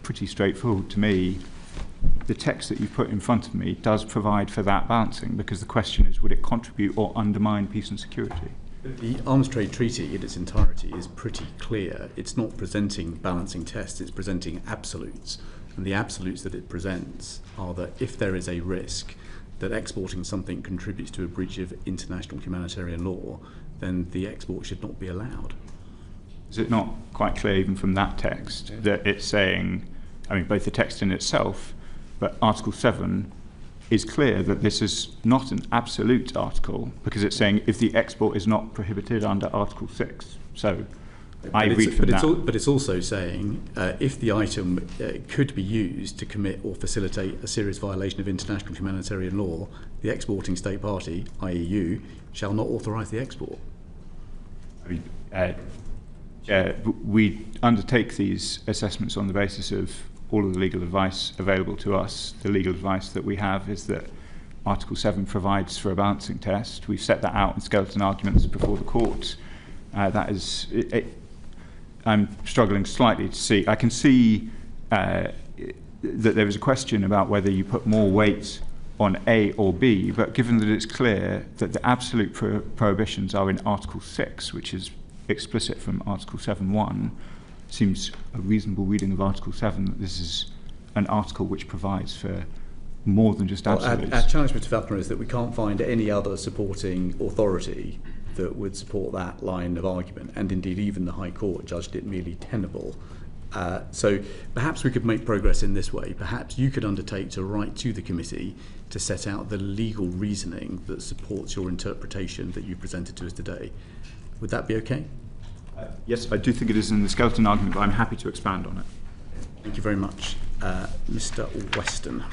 pretty straightforward to me. The text that you've put in front of me does provide for that balancing, because the question is, would it contribute or undermine peace and security? The Arms Trade Treaty in its entirety is pretty clear. It's not presenting balancing tests, it's presenting absolutes. And the absolutes that it presents are that if there is a risk that exporting something contributes to a breach of international humanitarian law, then the export should not be allowed. Is it not quite clear even from that text that it's saying, I mean, both the text in itself, but Article 7 is clear that this is not an absolute article, because it's saying if the export is not prohibited under Article 6. So I read from that. But it's also saying if the item could be used to commit or facilitate a serious violation of international humanitarian law, the exporting state party, i.e. you, shall not authorise the export. I mean, we undertake these assessments on the basis of all of the legal advice available to us. The legal advice that we have is that Article 7 provides for a balancing test. We've set that out in skeleton arguments before the court. That is, I'm struggling slightly to see. I can see that there is a question about whether you put more weight on A or B, but given that it's clear that the absolute prohibitions are in Article 6, which is explicit from Article 7.1, seems a reasonable reading of Article 7 that this is an article which provides for more than just absolutes. Our challenge, Mr. Falconer, is that we can't find any other supporting authority that would support that line of argument, and indeed even the High Court judged it merely tenable. So perhaps we could make progress in this way. Perhaps you could undertake to write to the committee to set out the legal reasoning that supports your interpretation that you presented to us today. Would that be okay? Yes, I do think it is in the skeleton argument, but I'm happy to expand on it. Thank you very much. Mr. Weston.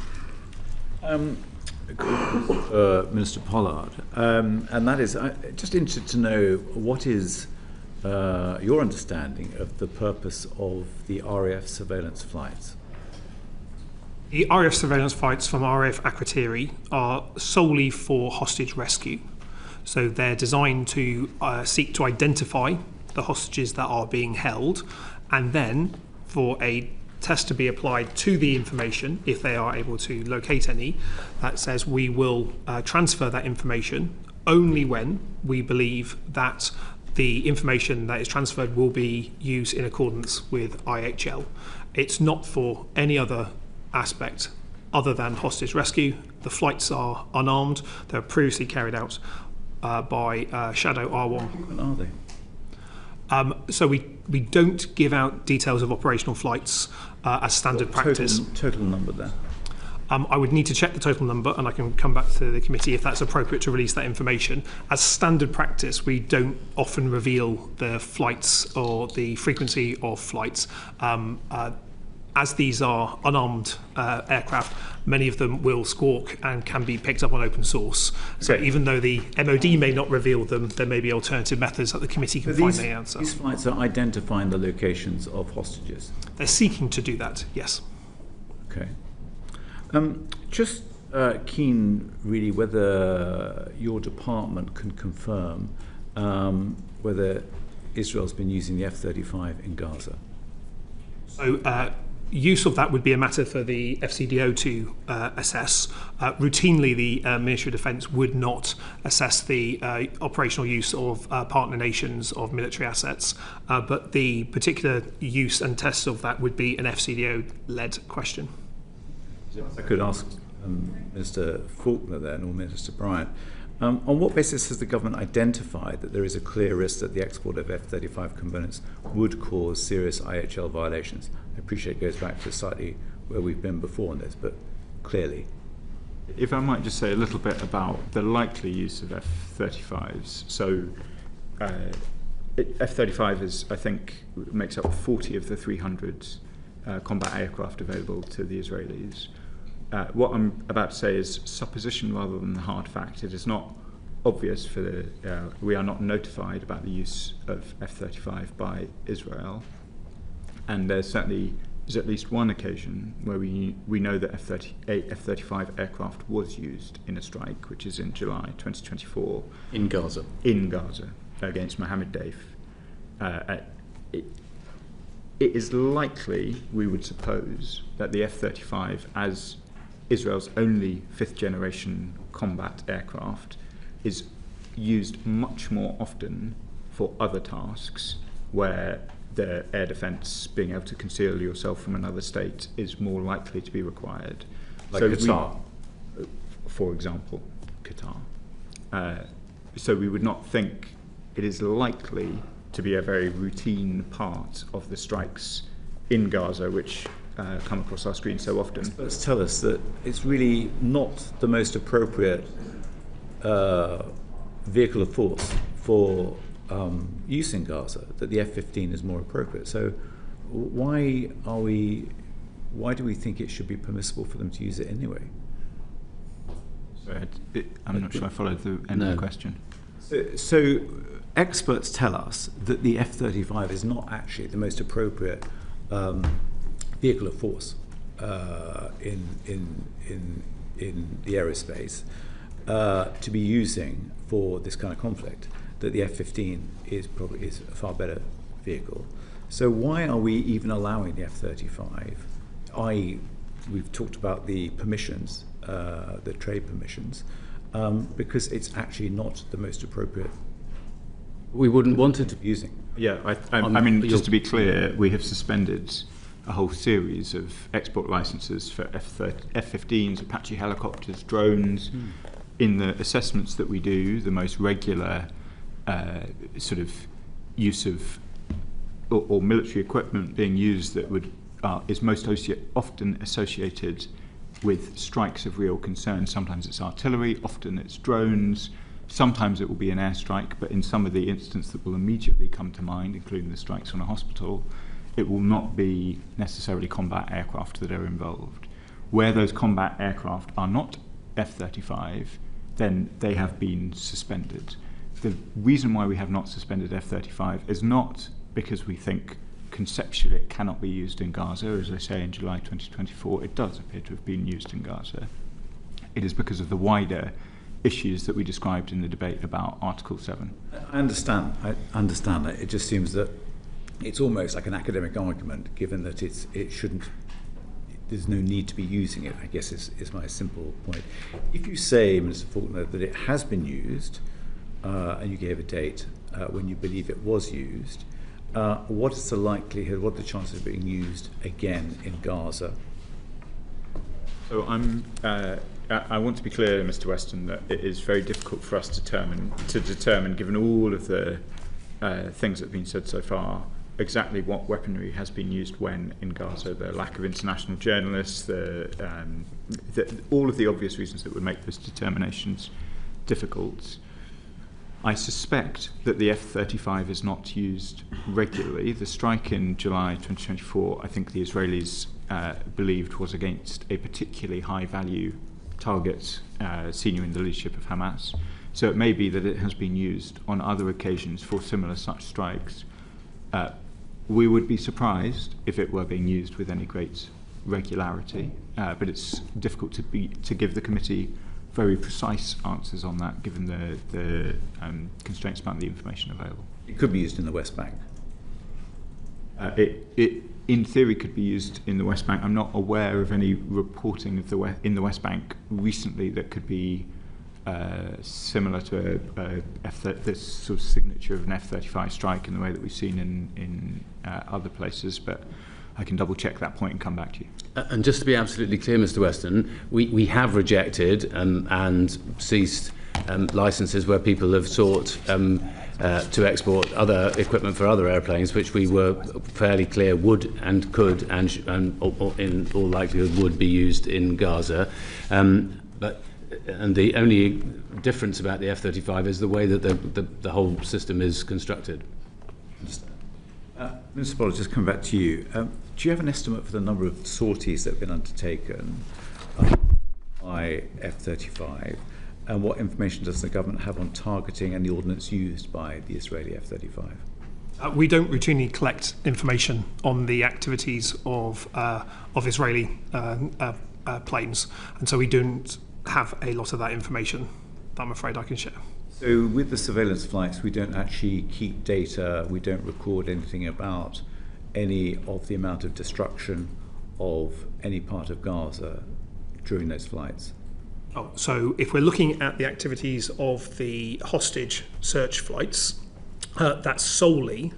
Minister Pollard, and that is, I'm just interested to know what is your understanding of the purpose of the RAF surveillance flights? The RAF surveillance flights from RAF Akrotiri are solely for hostage rescue. So they're designed to seek to identify the hostages that are being held, and then for a test to be applied to the information, if they are able to locate any, that says we will transfer that information only when we believe that the information that is transferred will be used in accordance with IHL. It's not for any other aspect other than hostage rescue. The flights are unarmed. They were previously carried out by Shadow R1. What are they? So we don't give out details of operational flights as standard practice. Total number there? I would need to check the total number, and I can come back to the committee if that's appropriate to release that information. As standard practice, we don't often reveal the flights or the frequency of flights. As these are unarmed aircraft, many of them will squawk and can be picked up on open source. So even though the MOD may not reveal them, there may be alternative methods that the committee can find the answer. These flights are identifying the locations of hostages? They're seeking to do that, yes. Okay. Just keen, really, whether your department can confirm whether Israel's been using the F-35 in Gaza. So use of that would be a matter for the FCDO to assess. Routinely, the Ministry of Defence would not assess the operational use of partner nations of military assets, but the particular use and tests of that would be an FCDO-led question. If I could ask Mr. Faulkner then, or Minister Bryant, on what basis has the government identified that there is a clear risk that the export of F-35 components would cause serious IHL violations? I appreciate it goes back to slightly where we've been before on this, but clearly. If I might just say a little bit about the likely use of F-35s. So F-35 is, I think, makes up 40 of the 300 combat aircraft available to the Israelis. What I'm about to say is supposition rather than hard fact. It is not obvious we are not notified about the use of F-35 by Israel, and there certainly is at least one occasion where we know that F-35 aircraft was used in a strike, which is in July 2024 in Gaza. In Gaza against Mohammed Deif. It is likely, we would suppose, that the F-35, as Israel's only fifth-generation combat aircraft, is used much more often for other tasks where the air defence, being able to conceal yourself from another state, is more likely to be required. Like Qatar? For example, Qatar. So we would not think it is likely to be a very routine part of the strikes in Gaza, which come across our screen so often. Experts tell us that it's really not the most appropriate vehicle of force for use in Gaza, that the F-15 is more appropriate. So why do we think it should be permissible for them to use it anyway? I'm not sure I followed the end of the question. So experts tell us that the F-35 is not actually the most appropriate vehicle of force in the aerospace to be using for this kind of conflict. That the F-15 is a far better vehicle. So why are we even allowing the F-35? We've talked about the permissions, the trade permissions, because it's actually not the most appropriate. We wouldn't want it to be using. Yeah, I mean, just to be clear, we have suspended a whole series of export licenses for F-15s, Apache helicopters, drones. In the assessments that we do, the most regular sort of use of or military equipment being used that is most often associated with strikes of real concern. Sometimes it's artillery, often it's drones, sometimes it will be an airstrike, but in some of the instances that will immediately come to mind, including the strikes on a hospital, it will not be necessarily combat aircraft that are involved. Where those combat aircraft are not F-35, then they have been suspended. The reason why we have not suspended F-35 is not because we think conceptually it cannot be used in Gaza. As I say, in July 2024, it does appear to have been used in Gaza. It is because of the wider issues that we described in the debate about Article 7. I understand that. It just seems that it's almost like an academic argument, given that it shouldn't. There's no need to be using it, I guess is my simple point. If you say, Minister Faulkner, that it has been used, and you gave a date when you believe it was used, what is the likelihood, what are the chances of being used again in Gaza? So I want to be clear, Mr. Weston, that it is very difficult for us to determine, given all of the things that have been said so far, exactly what weaponry has been used when in Gaza. The lack of international journalists, all of the obvious reasons that would make those determinations difficult. I suspect that the F-35 is not used regularly. The strike in July 2024, I think the Israelis believed was against a particularly high-value target senior in the leadership of Hamas. So it may be that it has been used on other occasions for similar such strikes. We would be surprised if it were being used with any great regularity, but it's difficult to give the committee very precise answers on that, given the constraints about the information available. It could be used in the West Bank. It in theory could be used in the West Bank. I'm not aware of any reporting of in the West Bank recently that could be similar to this sort of signature of an F-35 strike in the way that we've seen in other places, but I can double check that point and come back to you. And just to be absolutely clear, Mr. Weston, we have rejected and ceased licenses where people have sought to export other equipment for other airplanes, which we were fairly clear would and could and in all likelihood would be used in Gaza. And the only difference about the F-35 is the way that the whole system is constructed. Mr. Pollard, just come back to you. Do you have an estimate for the number of sorties that have been undertaken by F-35? And what information does the government have on targeting and the ordnance used by the Israeli F-35? We don't routinely collect information on the activities of Israeli planes, and so we don't have a lot of that information that I'm afraid I can share. So with the surveillance flights, we don't actually keep data, we don't record anything about any of the amount of destruction of any part of Gaza during those flights? Oh, so if we're looking at the activities of the hostage search flights, that's solely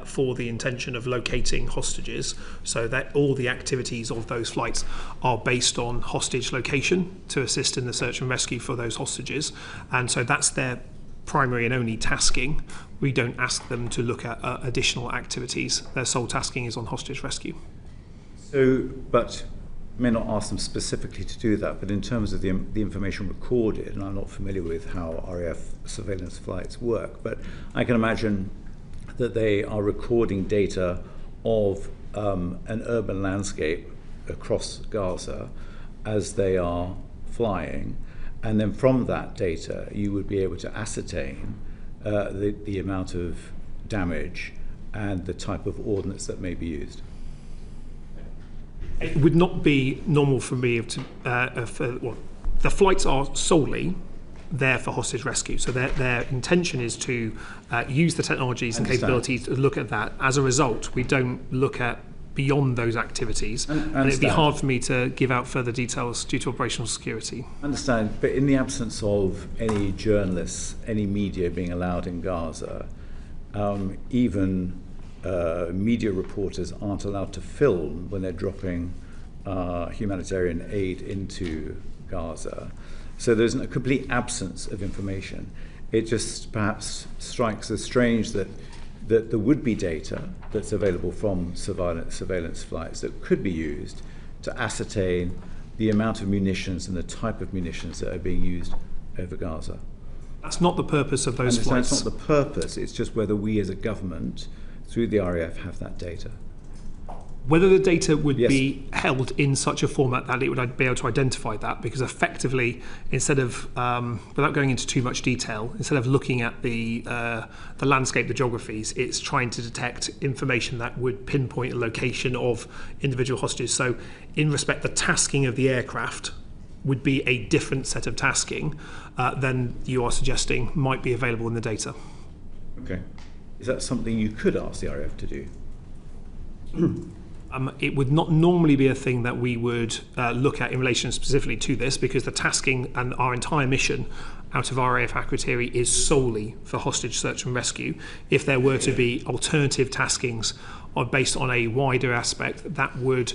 for the intention of locating hostages, so that all the activities of those flights are based on hostage location to assist in the search and rescue for those hostages, and so that's their primary and only tasking. We don't ask them to look at additional activities. Their sole tasking is on hostage rescue. So, but may not ask them specifically to do that, but in terms of the information recorded, and I'm not familiar with how RAF surveillance flights work, but I can imagine that they are recording data of an urban landscape across Gaza as they are flying, and then from that data you would be able to ascertain the amount of damage and the type of ordnance that may be used. It would not be normal for me to, the flights are solely there for hostage rescue. So their intention is to use the technologies and capabilities to look at that. As a result, we don't look at beyond those activities. And it'd be hard for me to give out further details due to operational security. I understand, but in the absence of any journalists, any media being allowed in Gaza, even media reporters aren't allowed to film when they're dropping humanitarian aid into Gaza. So there's a complete absence of information. It just perhaps strikes as strange that there would be data that's available from surveillance flights that could be used to ascertain the amount of munitions and the type of munitions that are being used over Gaza. That's not the purpose of those flights. It's not the purpose, it's just whether we as a government, through the RAF, have that data. Whether the data would be held in such a format that it would be able to identify that, because effectively, instead of, without going into too much detail, instead of looking at the landscape, the geographies, it's trying to detect information that would pinpoint a location of individual hostages. So in respect, the tasking of the aircraft would be a different set of tasking than you are suggesting might be available in the data. Okay. Is that something you could ask the RAF to do? It would not normally be a thing that we would look at in relation specifically to this, because the tasking and our entire mission out of RAF Akrotiri is solely for hostage search and rescue. If there were to be alternative taskings based on a wider aspect, that would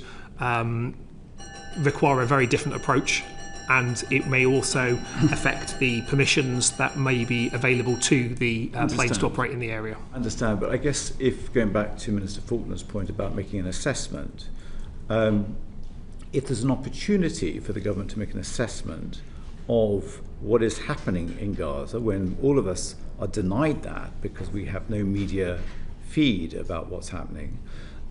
require a very different approach, and it may also affect the permissions that may be available to the planes to operate in the area. I understand, but I guess if going back to Minister Faulkner's point about making an assessment, if there's an opportunity for the government to make an assessment of what is happening in Gaza, when all of us are denied that because we have no media feed about what's happening,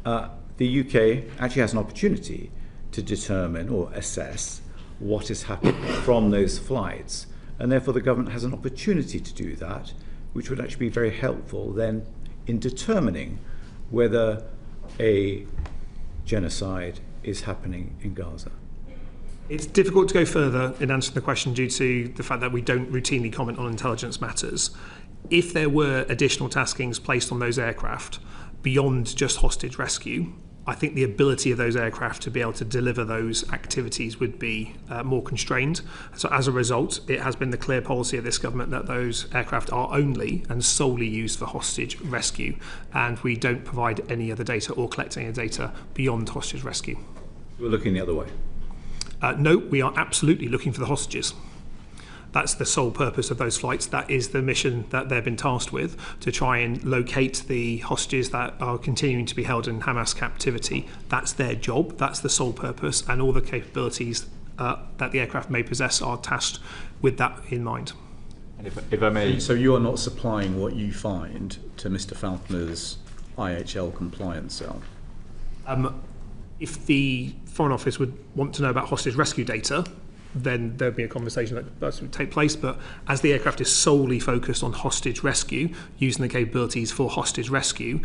the UK actually has an opportunity to determine or assess what is happening from those flights, and therefore the government has an opportunity to do that, which would actually be very helpful then in determining whether a genocide is happening in Gaza. It's difficult to go further in answering the question due to the fact that we don't routinely comment on intelligence matters. If there were additional taskings placed on those aircraft beyond just hostage rescue, I think the ability of those aircraft to be able to deliver those activities would be more constrained. So as a result, it has been the clear policy of this government that those aircraft are only and solely used for hostage rescue, and we don't provide any other data or collect any data beyond hostage rescue. We're looking the other way. No, we are absolutely looking for the hostages. That's the sole purpose of those flights. That is the mission that they've been tasked with, to try and locate the hostages that are continuing to be held in Hamas captivity. That's their job. That's the sole purpose, and all the capabilities that the aircraft may possess are tasked with that in mind. And if I may... So you are not supplying what you find to Mr. Faulkner's IHL compliance cell? If the Foreign Office would want to know about hostage rescue data, then there would be a conversation that would take place. But as the aircraft is solely focused on hostage rescue, using the capabilities for hostage rescue,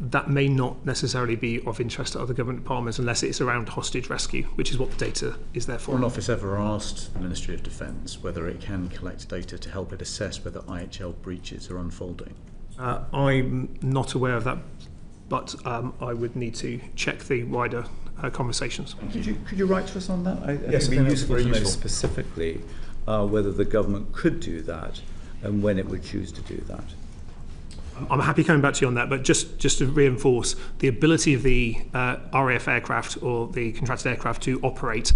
that may not necessarily be of interest to other government departments unless it's around hostage rescue, which is what the data is there for. Foreign Office ever asked the Ministry of Defence whether it can collect data to help it assess whether IHL breaches are unfolding? I'm not aware of that, but I would need to check the wider conversations. Could you write to us on that? Yes, I think it would be useful to know specifically whether the government could do that and when it would choose to do that. I'm happy coming back to you on that, but just to reinforce, the ability of the RAF aircraft or the contracted aircraft to operate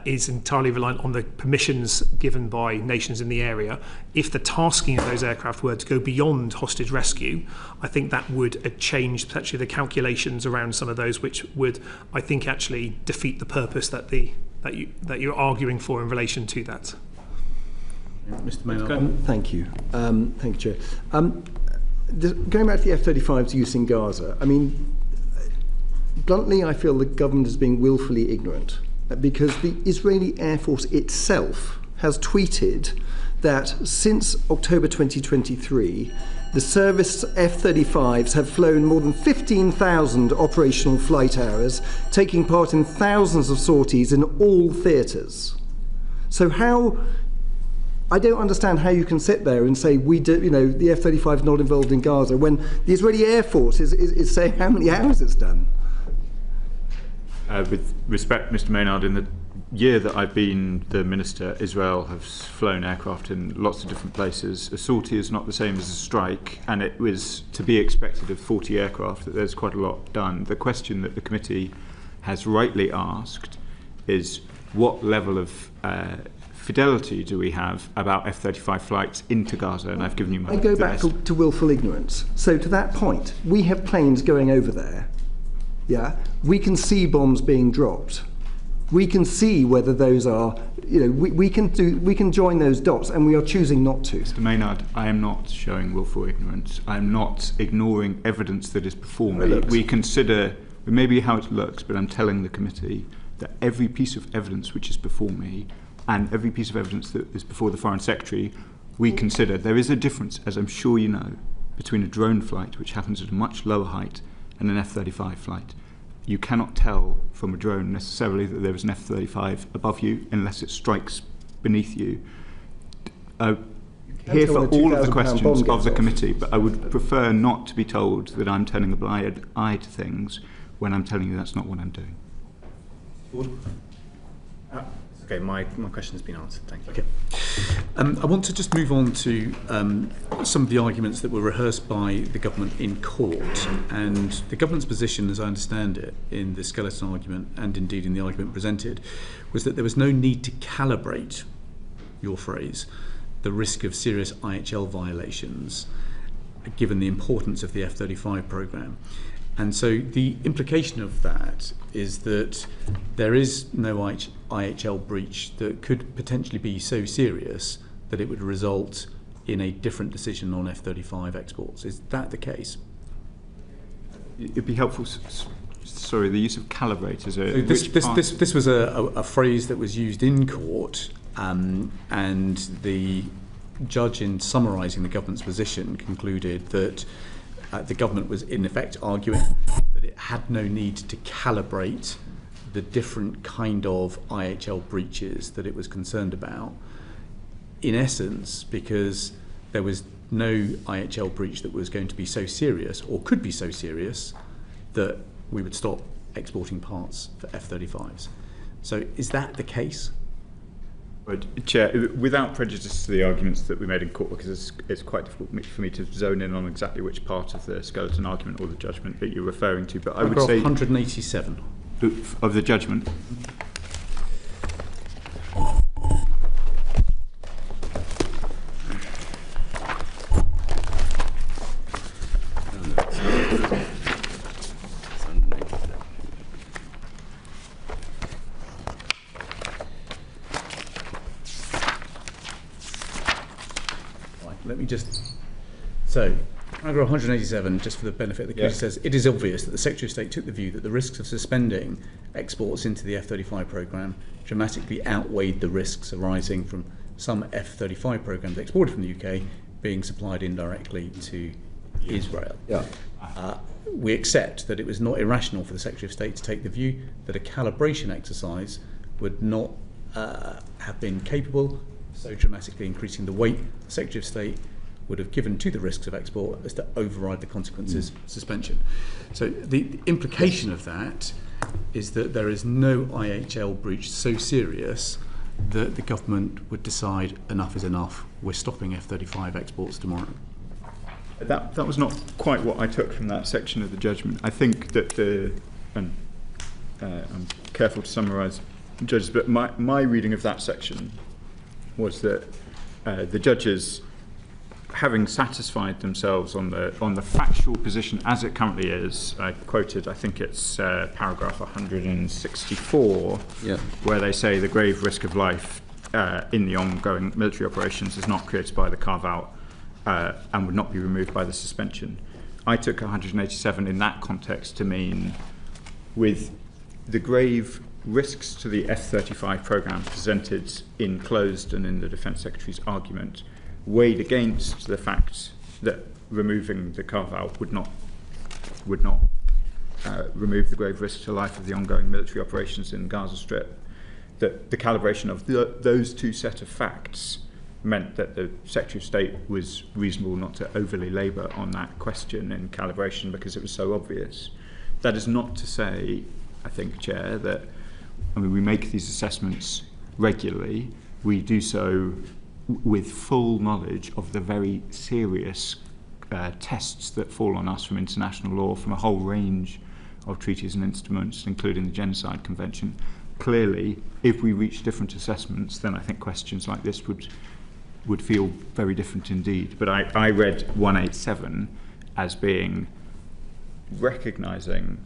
is entirely reliant on the permissions given by nations in the area. If the tasking of those aircraft were to go beyond hostage rescue, I think that would change potentially the calculations around some of those, which would, I think, actually defeat the purpose that you're arguing for in relation to that. Mr. Maynard. Thank you. Thank you, Chair. Going back to the F-35's use in Gaza, I mean, bluntly, I feel the government is being willfully ignorant because the Israeli Air Force itself has tweeted that since October 2023, the service F-35s have flown more than 15,000 operational flight hours, taking part in thousands of sorties in all theatres. So I don't understand how you can sit there and say the F-35 is not involved in Gaza when the Israeli Air Force is saying how many hours it's done. With respect, Mr. Maynard, in the year that I've been the Minister, Israel has flown aircraft in lots of different places. A sortie is not the same as a strike, and it was to be expected of 40 aircraft that there's quite a lot done. The question that the committee has rightly asked is what level of fidelity do we have about F-35 flights into Gaza? And I've given you my I go back to willful ignorance. So to that point, we have planes going over there. Yeah, we can see bombs being dropped. We can see whether those are, we can join those dots, and we are choosing not to. Mr. Maynard, I am not showing willful ignorance. I am not ignoring evidence that is before me. We consider, it may be how it looks, but I'm telling the committee that every piece of evidence which is before me and every piece of evidence that is before the Foreign Secretary, we consider. There is a difference, as I'm sure you know, between a drone flight, which happens at a much lower height, and an F-35 flight. You cannot tell from a drone necessarily that there is an F-35 above you unless it strikes beneath you. Here for all of the questions of the committee, but I would prefer not to be told that I'm turning a blind eye to things when I'm telling you that's not what I'm doing. Okay, my question has been answered. Thank you. Okay. I want to just move on to some of the arguments that were rehearsed by the government in court. And the government's position, as I understand it, in the skeleton argument and indeed in the argument presented, was that there was no need to calibrate, your phrase, the risk of serious IHL violations, given the importance of the F-35 programme. And so the implication of that is that there is no IHL breach that could potentially be so serious that it would result in a different decision on F-35 exports. Is that the case? It'd be helpful. Sorry, the use of calibrate is a. This was a phrase that was used in court, and the judge, in summarising the government's position, concluded that the government was in effect arguing that it had no need to calibrate the different kind of IHL breaches that it was concerned about, in essence, because there was no IHL breach that was going to be so serious or could be so serious that we would stop exporting parts for F-35s. So is that the case? Chair, without prejudice to the arguments that we made in court, because it's quite difficult for me to zone in on exactly which part of the skeleton argument or the judgment that you're referring to, but I would say 187 of the judgment. Let me just. So, Paragraph 187, just for the benefit of the committee, says it is obvious that the Secretary of State took the view that the risks of suspending exports into the F-35 programme dramatically outweighed the risks arising from some F-35 programmes exported from the UK being supplied indirectly to Israel. We accept that it was not irrational for the Secretary of State to take the view that a calibration exercise would not have been capable, so dramatically increasing the weight the Secretary of State would have given to the risks of export as to override the consequences of suspension. So the implication of that is that there is no IHL breach so serious that the government would decide enough is enough, we're stopping F-35 exports tomorrow. That was not quite what I took from that section of the judgment. I think that I'm careful to summarise judges, but my reading of that section was that the judges, having satisfied themselves on the factual position as it currently is, I quoted, I think it's paragraph 164, where they say the grave risk of life in the ongoing military operations is not created by the carve-out and would not be removed by the suspension. I took 187 in that context to mean, with the grave risks to the F-35 programme presented in closed and in the Defence Secretary's argument, weighed against the fact that removing the carve-out would not remove the grave risk to life of the ongoing military operations in the Gaza Strip, that the calibration of those two set of facts meant that the Secretary of State was reasonable not to overly labour on that question in calibration because it was so obvious. That is not to say, I think, Chair, that we make these assessments regularly. We do so with full knowledge of the very serious tests that fall on us from international law, from a whole range of treaties and instruments, including the Genocide Convention. Clearly, if we reach different assessments, then I think questions like this would feel very different indeed. But I read 187 as being recognising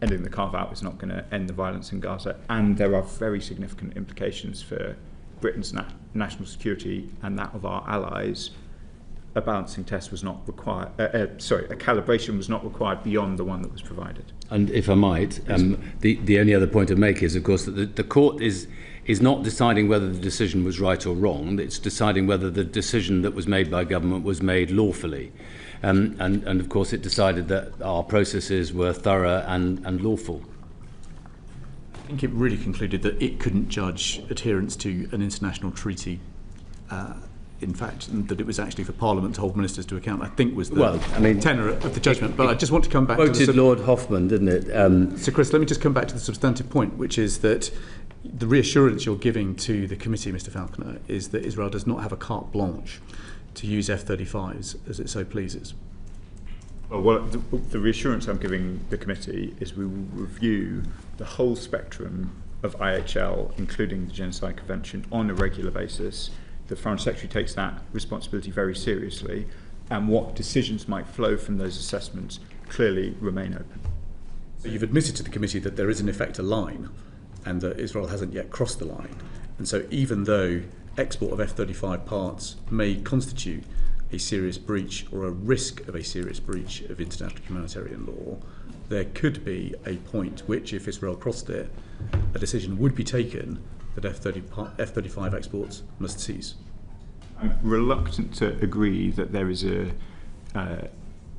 ending the carve-out is not going to end the violence in Gaza, and there are very significant implications for Britain's national security and that of our allies. A balancing test was not required, a calibration was not required beyond the one that was provided. And if I might, the only other point to make is, of course, that the court is not deciding whether the decision was right or wrong. It's deciding whether the decision that was made by government was made lawfully. And of course, it decided that our processes were thorough and lawful. I think it really concluded that it couldn't judge adherence to an international treaty. In fact, that it was actually for Parliament to hold ministers to account, I think was the tenor of the judgment. But I just want to come back to Lord Hoffman, didn't it? So, Chris, let me just come back to the substantive point, which is that the reassurance you're giving to the committee, Mr. Falconer, is that Israel does not have a carte blanche to use F-35s as it so pleases. Well, the reassurance I'm giving the committee is we will review the whole spectrum of IHL, including the Genocide Convention, on a regular basis. The Foreign Secretary takes that responsibility very seriously, and what decisions might flow from those assessments clearly remain open. So you've admitted to the committee that there is in effect a line, and that Israel hasn't yet crossed the line. And so even though export of F-35 parts may constitute a serious breach or a risk of a serious breach of international humanitarian law, there could be a point which, if Israel crossed it, a decision would be taken that F-35 exports must cease. I'm reluctant to agree that there is a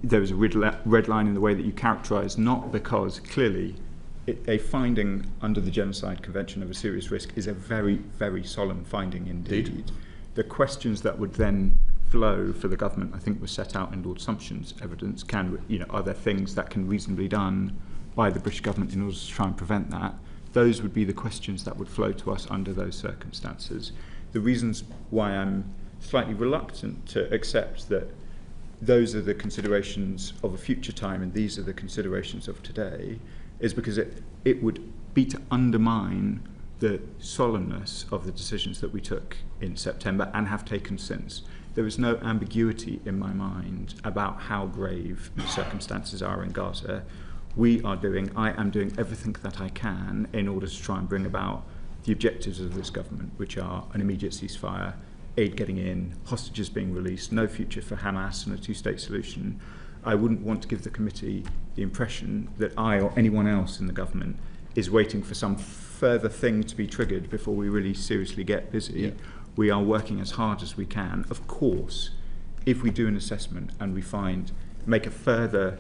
red line in the way that you characterise, not because clearly a finding under the Genocide Convention of a serious risk is a very, very solemn finding indeed. The questions that would then flow for the government, I think, was set out in Lord Sumption's evidence. Are there things that can reasonably be done by the British government in order to try and prevent that? Those would be the questions that would flow to us under those circumstances. The reasons why I'm slightly reluctant to accept that those are the considerations of a future time and these are the considerations of today is because it would be to undermine the solemnness of the decisions that we took in September and have taken since. There is no ambiguity in my mind about how grave the circumstances are in Gaza. I am doing everything that I can in order to try and bring about the objectives of this government, which are an immediate ceasefire, aid getting in, hostages being released, no future for Hamas and a two-state solution, I wouldn't want to give the committee the impression that I or anyone else in the government is waiting for some further thing to be triggered before we really seriously get busy. Yeah. We are working as hard as we can. Of course, if we do an assessment and we make a further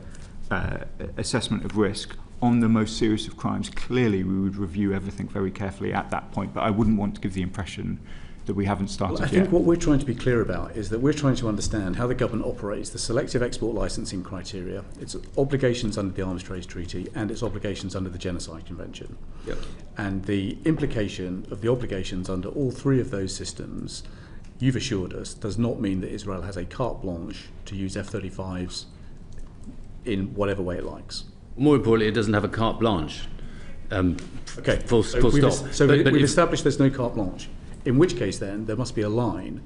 assessment of risk on the most serious of crimes, clearly we would review everything very carefully at that point, but I wouldn't want to give the impression that we haven't started yet. I think what we're trying to be clear about is that we're trying to understand how the government operates the selective export licensing criteria, its obligations under the Arms Trade Treaty and its obligations under the Genocide Convention. Yep. And the implication of the obligations under all three of those systems, you've assured us, does not mean that Israel has a carte blanche to use F-35s in whatever way it likes. More importantly, it doesn't have a carte blanche. Okay, full stop. We've established there's no carte blanche. In which case, then, there must be a line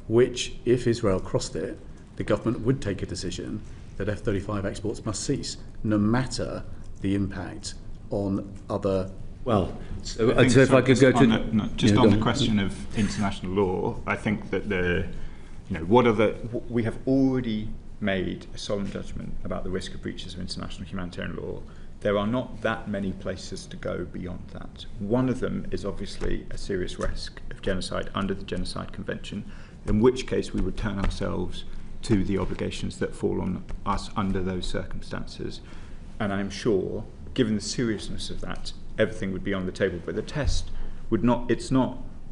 which, if Israel crossed it, the government would take a decision that F-35 exports must cease, no matter the impact on other... Well, so if I could go to... on the question of international law, I think that we have already made a solemn judgment about the risk of breaches of international humanitarian law. There are not that many places to go beyond that. One of them is obviously a serious risk of genocide under the Genocide Convention, in which case we would turn ourselves to the obligations that fall on us under those circumstances. And I'm sure, given the seriousness of that, everything would be on the table. But the test would not,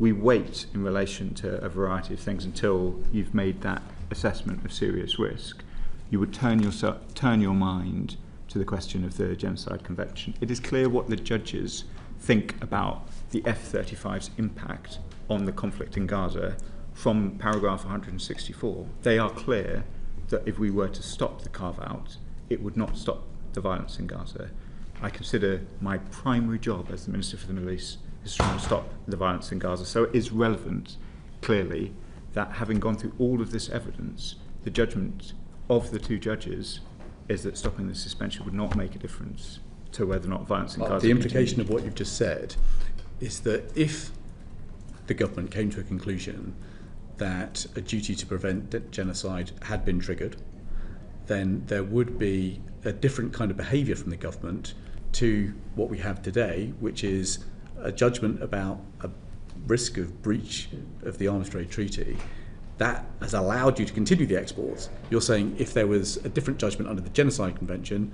we wait in relation to a variety of things until you've made that assessment of serious risk. You would turn your mind to the question of the Genocide Convention. It is clear what the judges think about the F-35's impact on the conflict in Gaza from paragraph 164. They are clear that if we were to stop the carve-out, it would not stop the violence in Gaza. I consider my primary job as the Minister for the Middle East is to try and stop the violence in Gaza. So it is relevant, clearly, that having gone through all of this evidence, the judgment of the two judges is that stopping the suspension would not make a difference to whether or not violence in Gaza The implication of what you've just said is that if the government came to a conclusion that a duty to prevent genocide had been triggered, then there would be a different kind of behaviour from the government to what we have today, which is a judgment about a risk of breach of the Arms Trade Treaty that has allowed you to continue the exports. You're saying if there was a different judgment under the Genocide Convention,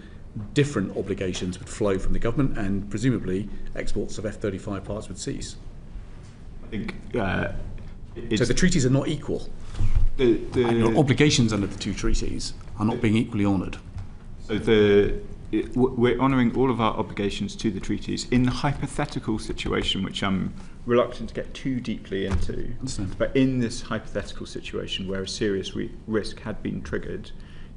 different obligations would flow from the government and presumably exports of F-35 parts would cease. I think so the treaties are not equal. And your obligations under the two treaties are not being equally honoured. So we're honouring all of our obligations to the treaties in the hypothetical situation, which I'm reluctant to get too deeply into. But in this hypothetical situation where a serious risk had been triggered,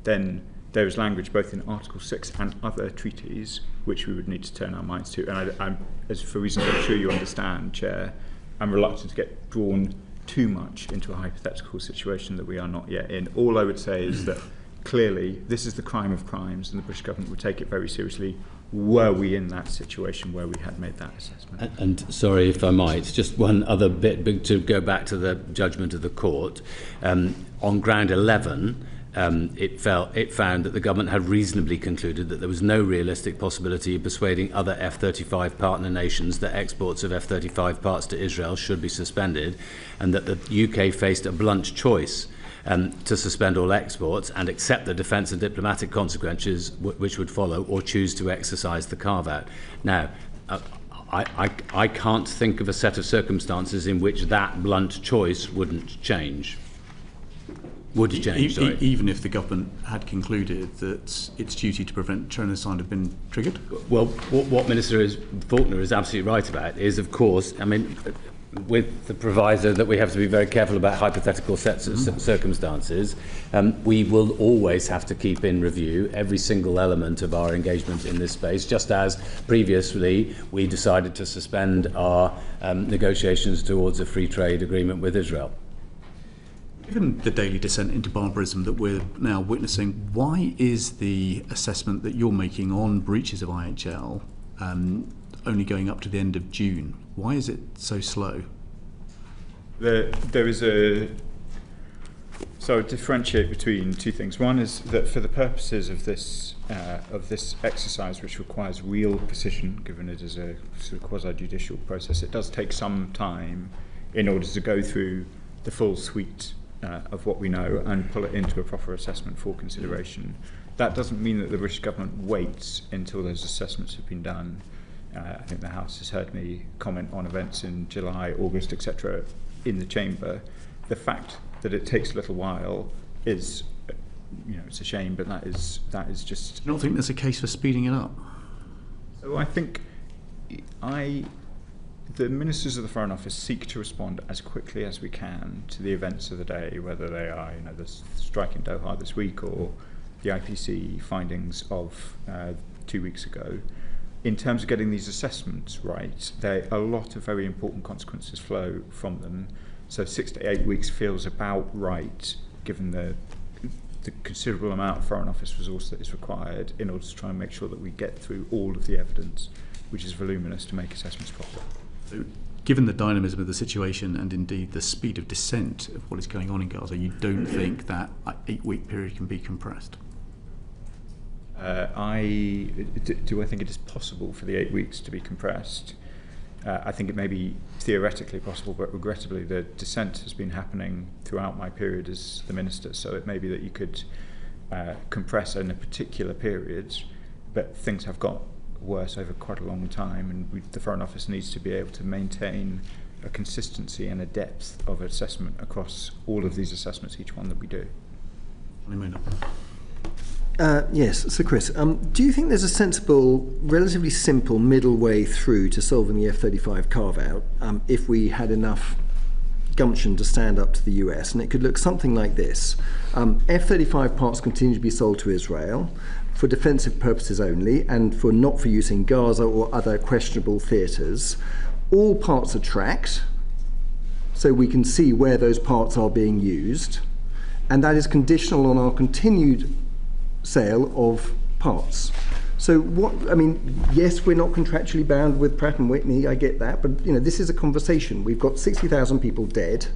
then there is language both in Article 6 and other treaties which we would need to turn our minds to. And I'm, as for reasons I'm sure you understand, Chair, I'm reluctant to get drawn too much into a hypothetical situation that we are not yet in. All I would say is that clearly this is the crime of crimes and the British government would take it very seriously were we in that situation where we had made that assessment. And sorry if I might, just one other bit to go back to the judgment of the court. On ground 11, it found that the government had reasonably concluded that there was no realistic possibility of persuading other F-35 partner nations that exports of F-35 parts to Israel should be suspended, and that the UK faced a blunt choice to suspend all exports and accept the defence and diplomatic consequences which would follow, or choose to exercise the carve-out. Now, I can't think of a set of circumstances in which that blunt choice wouldn't change. Even if the government had concluded that its duty to prevent genocide had been triggered? Well, what Minister Faulkner is absolutely right about is, of course, I mean, with the proviso that we have to be very careful about hypothetical sets of circumstances, we will always have to keep in review every single element of our engagement in this space, just as previously we decided to suspend our negotiations towards a free trade agreement with Israel. Given the daily descent into barbarism that we're now witnessing, why is the assessment that you're making on breaches of IHL only going up to the end of June? Why is it so slow? There is a... So I differentiate between two things. One is that for the purposes of this exercise, which requires real precision, given it is a sort of quasi-judicial process, it does take some time in order to go through the full suite of what we know and pull it into a proper assessment for consideration. That doesn't mean that the British government waits until those assessments have been done. I think the House has heard me comment on events in July, August, etc. in the Chamber. The fact that it takes a little while is, it's a shame, but that is just... I don't think there's a case for speeding it up. So I think the ministers of the Foreign Office seek to respond as quickly as we can to the events of the day, whether they are, the strike in Doha this week or the IPC findings of 2 weeks ago. In terms of getting these assessments right, a lot of very important consequences flow from them. So 6 to 8 weeks feels about right, given the considerable amount of Foreign Office resource that is required in order to try and make sure that we get through all of the evidence, which is voluminous, to make assessments proper. So, given the dynamism of the situation and indeed the speed of descent of what is going on in Gaza, you don't think that 8-week period can be compressed? Do I think it is possible for the 8 weeks to be compressed? I think it may be theoretically possible, but regrettably the dissent has been happening throughout my period as the minister, so it may be that you could compress in a particular period, but things have got worse over quite a long time, and the Foreign Office needs to be able to maintain a consistency and a depth of assessment across all of these assessments, each one that we do. Yes, so Chris, do you think there's a sensible, relatively simple middle way through to solving the F-35 carve-out if we had enough gumption to stand up to the US? And it could look something like this. F-35 parts continue to be sold to Israel for defensive purposes only and for not for use in Gaza or other questionable theatres. All parts are tracked, so we can see where those parts are being used, and that is conditional on our continued sale of parts. So yes, we're not contractually bound with Pratt & Whitney, I get that, but this is a conversation. We've got 60,000 people dead.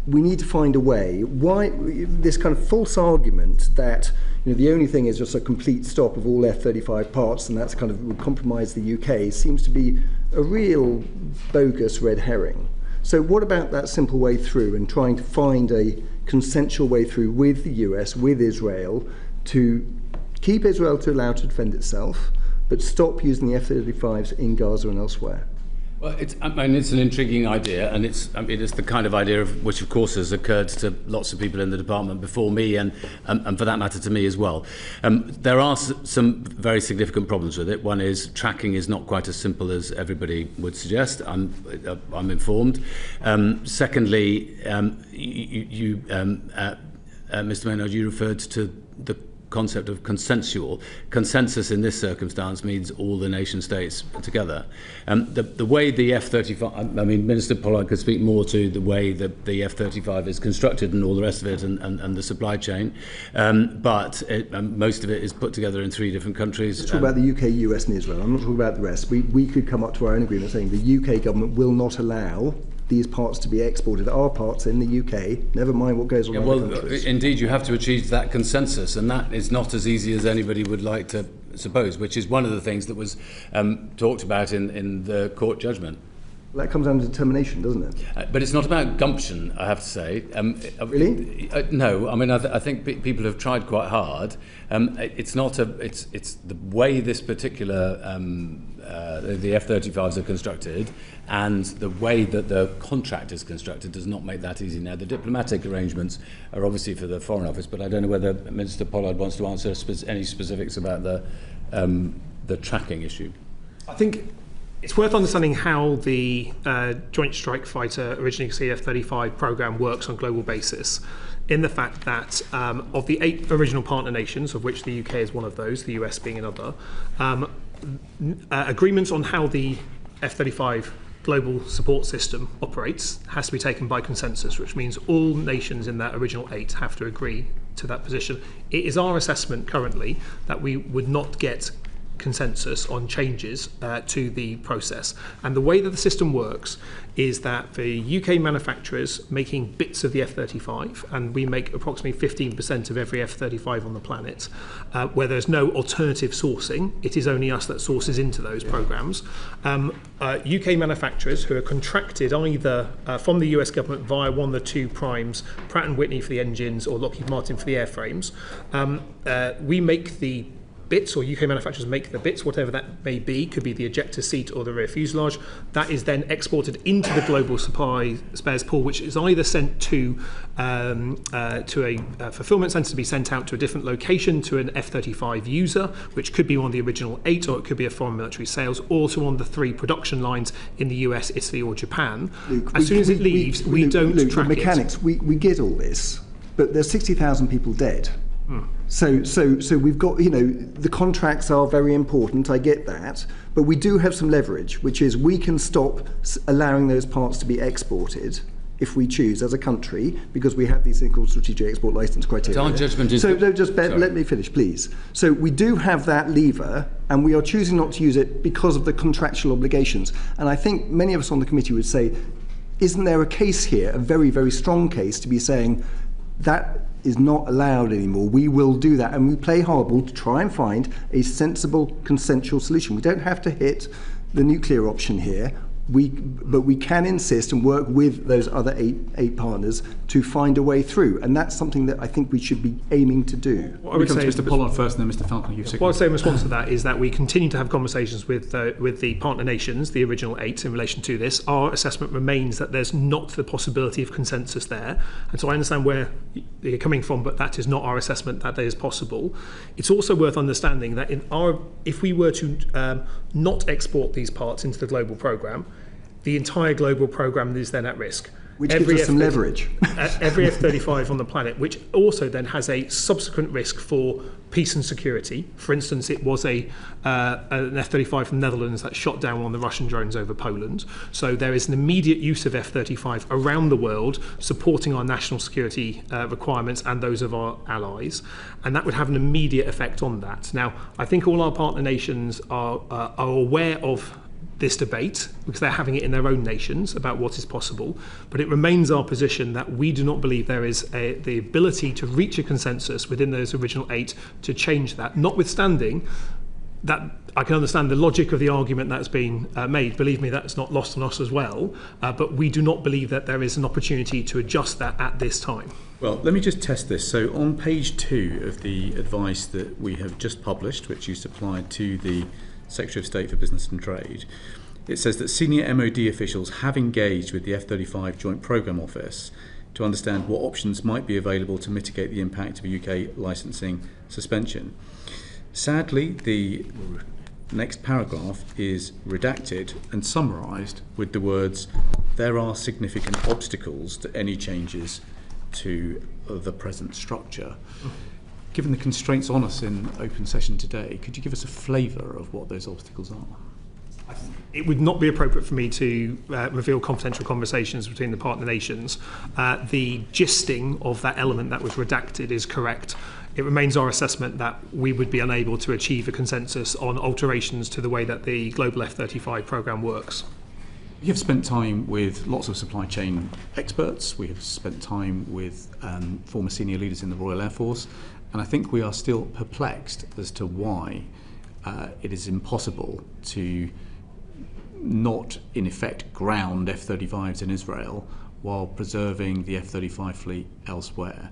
We need to find a way. Why this kind of false argument that the only thing is just a complete stop of all F-35 parts and that's kind of would compromise the UK seems to be a real bogus red herring. So what about that simple way through and trying to find a consensual way through with the US, with Israel, to keep Israel to allow to defend itself, but stop using the F-35s in Gaza and elsewhere? Well, it's an intriguing idea, and it's the kind of idea which, of course, has occurred to lots of people in the department before me, and for that matter to me as well. There are some very significant problems with it. One is tracking is not quite as simple as everybody would suggest. I'm informed. Secondly, Mr. Maynard, you referred to the concept of consensual. Consensus in this circumstance means all the nation states together. The way the F-35, Minister Pollard could speak more to the way that the F-35 is constructed and all the rest of it and the supply chain, but most of it is put together in 3 different countries. Let's talk about the UK, US and Israel. I'm not talking about the rest. We could come up to our own agreement saying the UK government will not allow these parts to be exported. Our parts in the UK, never mind what goes on in other countries. Indeed, you have to achieve that consensus, and that is not as easy as anybody would like to suppose, which is one of the things that was talked about in the court judgment. Well, that comes down to determination, doesn't it? But it's not about gumption, I have to say. Really? No. I think people have tried quite hard. It's not it's the way this particular the F-35s are constructed, and the way that the contract is constructed does not make that easy. Now, the diplomatic arrangements are obviously for the Foreign Office, but I don't know whether Minister Pollard wants to answer any specifics about the tracking issue. I think it's worth understanding how the Joint Strike Fighter, originally CF-35 programme, works on a global basis, in the fact that of the 8 original partner nations, of which the UK is one of those, the US being another, agreements on how the F-35 global support system operates has to be taken by consensus, which means all nations in that original 8 have to agree to that position. It is our assessment currently that we would not get consensus on changes to the process. And the way that the system works is that the UK manufacturers making bits of the F-35, and we make approximately 15% of every F-35 on the planet, where there's no alternative sourcing, it is only us that sources into those programs. UK manufacturers who are contracted either from the US government via one of the two primes, Pratt & Whitney for the engines or Lockheed Martin for the airframes, we make the bits, or UK manufacturers make the bits, whatever that may be, could be the ejector seat or the rear fuselage. That is then exported into the global supply spares pool, which is either sent to a fulfillment centre to be sent out to a different location to an F-35 user, which could be one of the original 8, or it could be a foreign military sales, or to one of the 3 production lines in the US, Italy or Japan. Luke, as soon as it leaves, we don't track the mechanics, it. We get all this, but there's 60,000 people dead. So we've got, the contracts are very important, I get that, but we do have some leverage, which is we can stop allowing those parts to be exported if we choose as a country, because we have these things called strategic export license criteria. Our judgment is... let me finish, please. So we do have that lever, and we are choosing not to use it because of the contractual obligations. And I think many of us on the committee would say, isn't there a case here, a very, very strong case, to be saying that is not allowed anymore. We will do that, and we play hardball to try and find a sensible, consensual solution. We don't have to hit the nuclear option here, but we can insist and work with those other eight partners to find a way through, and that's something that I think we should be aiming to do. What I would say, Mr. Pollard first, and then Mr. Falconer. What I'd say in response to that is that we continue to have conversations with the partner nations, the original 8, in relation to this. Our assessment remains that there's not the possibility of consensus there, and so I understand where you're coming from, but that is not our assessment that is possible. It's also worth understanding that if we were to not export these parts into the global programme, the entire global programme is then at risk. Which gives us some leverage. Every F-35 on the planet, which also then has a subsequent risk for peace and security. For instance, it was an F-35 from the Netherlands that shot down one of the Russian drones over Poland. So there is an immediate use of F-35 around the world, supporting our national security requirements and those of our allies. And that would have an immediate effect on that. Now, I think all our partner nations are aware of this debate, because they're having it in their own nations about what is possible, but it remains our position that we do not believe there is the ability to reach a consensus within those original 8 to change that, notwithstanding that I can understand the logic of the argument that's been made. Believe me, that's not lost on us as well, but we do not believe that there is an opportunity to adjust that at this time. Well, let me just test this. So on page 2 of the advice that we have just published, which you supplied to the Secretary of State for Business and Trade, it says that senior MOD officials have engaged with the F-35 Joint Programme Office to understand what options might be available to mitigate the impact of a UK licensing suspension. Sadly, the next paragraph is redacted and summarised with the words, "There are significant obstacles to any changes to the present structure." Given the constraints on us in open session today, could you give us a flavour of what those obstacles are? It would not be appropriate for me to reveal confidential conversations between the partner nations. The gisting of that element that was redacted is correct. It remains our assessment that we would be unable to achieve a consensus on alterations to the way that the global F-35 programme works. We have spent time with lots of supply chain experts. We have spent time with former senior leaders in the Royal Air Force. And I think we are still perplexed as to why it is impossible to not, in effect, ground F-35s in Israel while preserving the F-35 fleet elsewhere.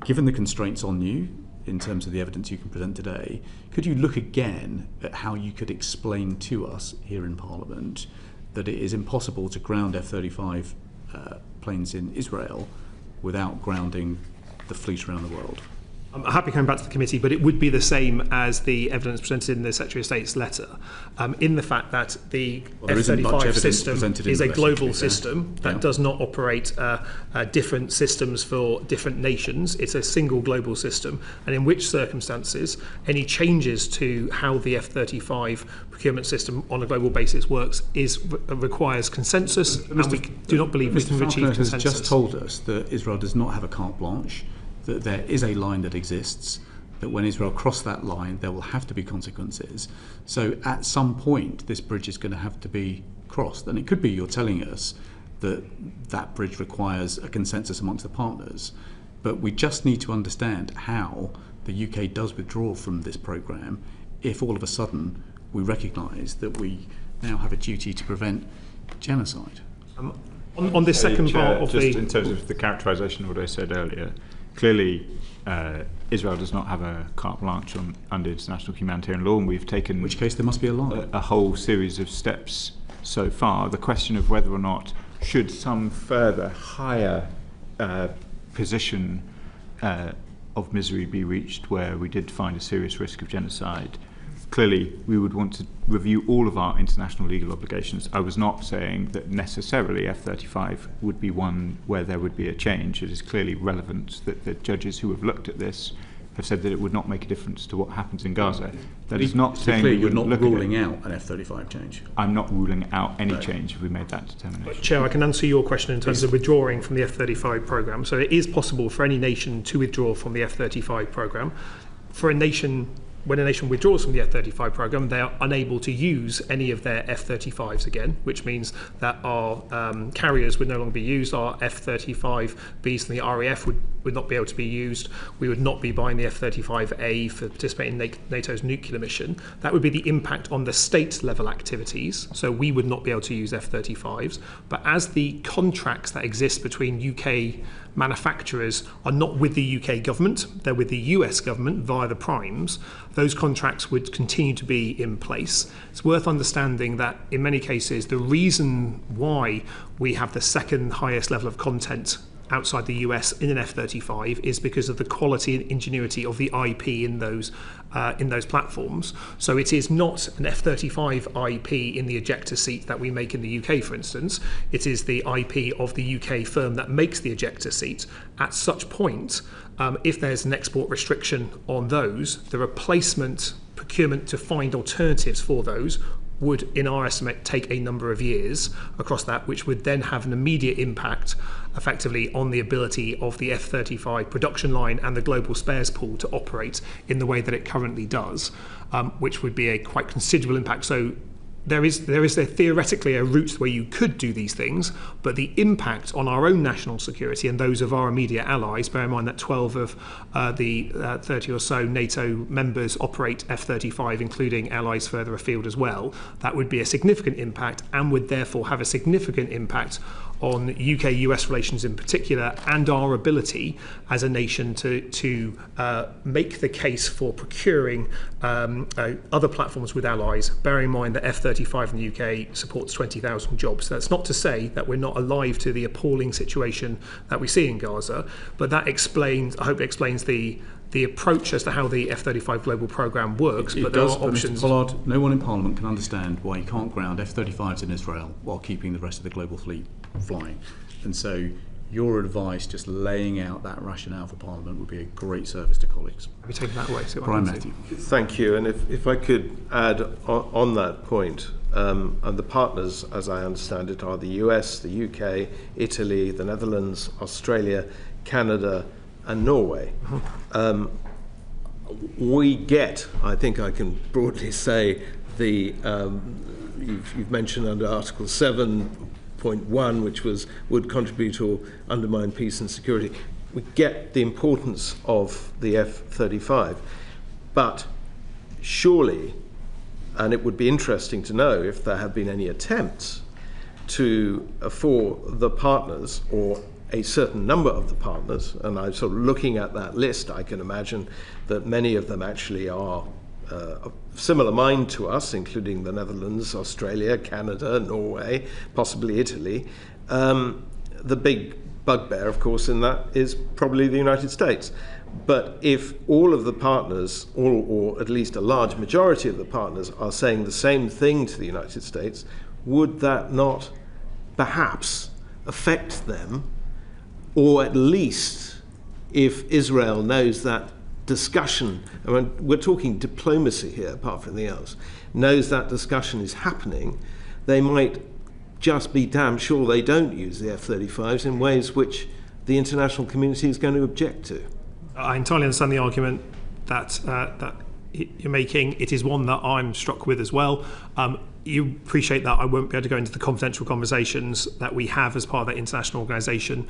Given the constraints on you, in terms of the evidence you can present today, could you look again at how you could explain to us here in Parliament that it is impossible to ground F-35 planes in Israel without grounding the fleet around the world? I'm happy coming back to the committee, but it would be the same as the evidence presented in the Secretary of State's letter, in the fact that the F-35 system is a global system that does not operate different systems for different nations. It's a single global system, and in which circumstances any changes to how the F-35 procurement system on a global basis works requires consensus, and we do not believe we can achieve consensus. Has just told us that Israel does not have a carte blanche, that there is a line that exists, that when Israel cross that line, there will have to be consequences. So at some point, this bridge is going to have to be crossed. And it could be you're telling us that that bridge requires a consensus amongst the partners. But we just need to understand how the UK does withdraw from this programme if all of a sudden we recognise that we now have a duty to prevent genocide. On this second part of just in terms of the characterisation of what I said earlier, clearly Israel does not have a carte blanche under international humanitarian law, and we've taken, in which case there must be a line, a whole series of steps so far. The question of whether or not should some further higher position of misery be reached where we did find a serious risk of genocide, clearly we would want to review all of our international legal obligations. I was not saying that necessarily F-35 would be one where there would be a change. It is clearly relevant that the judges who have looked at this have said that it would not make a difference to what happens in Gaza. That is not saying clear, we you're not look ruling out an F-35 change. I'm not ruling out any change if we made that determination. Chair, I can answer your question in terms of withdrawing from the F-35 programme. So it is possible for any nation to withdraw from the F-35 programme. For a nation, when a nation withdraws from the F-35 programme, they are unable to use any of their F-35s again, which means that our carriers would no longer be used. Our F-35Bs from the RAF would not be able to be used. We would not be buying the F-35A for participating in NATO's nuclear mission. That would be the impact on the state-level activities. So we would not be able to use F-35s. But as the contracts that exist between UK manufacturers are not with the UK government, they're with the US government via the primes, those contracts would continue to be in place. It's worth understanding that in many cases the reason why we have the second highest level of content outside the US in an F-35 is because of the quality and ingenuity of the IP in those platforms. So it is not an F-35 IP in the ejector seat that we make in the UK, for instance. It is the IP of the UK firm that makes the ejector seat. At such point, if there's an export restriction on those, the replacement procurement to find alternatives for those would, in our estimate, take a number of years across that, which would then have an immediate impact effectively on the ability of the F-35 production line and the global spares pool to operate in the way that it currently does, which would be a quite considerable impact. So there is theoretically a route where you could do these things, but the impact on our own national security and those of our immediate allies, bear in mind that 12 of the 30 or so NATO members operate F-35, including allies further afield as well, that would be a significant impact and would therefore have a significant impact on UK-US relations in particular, and our ability as a nation to make the case for procuring other platforms with allies, bearing in mind that F-35 in the UK supports 20,000 jobs. That's not to say that we're not alive to the appalling situation that we see in Gaza, but that explains, I hope it explains the approach as to how the F-35 global programme works. But there are options. Mr. Pollard, no one in Parliament can understand why you can't ground F-35s in Israel while keeping the rest of the global fleet flying. And so your advice, just laying out that rationale for Parliament, would be a great service to colleagues. I'll be taking that away. Brian Matthew. Thank you. And if I could add on that point, and the partners, as I understand it, are the US, the UK, Italy, the Netherlands, Australia, Canada, and Norway. We get, I think I can broadly say, you've mentioned under Article 7.1, which would contribute or undermine peace and security. We get the importance of the F-35, but surely, and it would be interesting to know if there have been any attempts for the partners, or a certain number of the partners, and I'm sort of looking at that list, I can imagine that many of them actually are of similar mind to us, including the Netherlands, Australia, Canada, Norway, possibly Italy. The big bugbear, of course, in that is probably the United States. But if all of the partners, or at least a large majority of the partners, are saying the same thing to the United States, would that not perhaps affect them? Or at least, if Israel knows that discussion, I mean, we're talking diplomacy here apart from anything else, knows that discussion is happening, they might just be damn sure they don't use the F-35s in ways which the international community is going to object to. I entirely understand the argument. that you're making. It is one that I'm struck with as well. You appreciate that I won't be able to go into the confidential conversations that we have as part of that international organisation.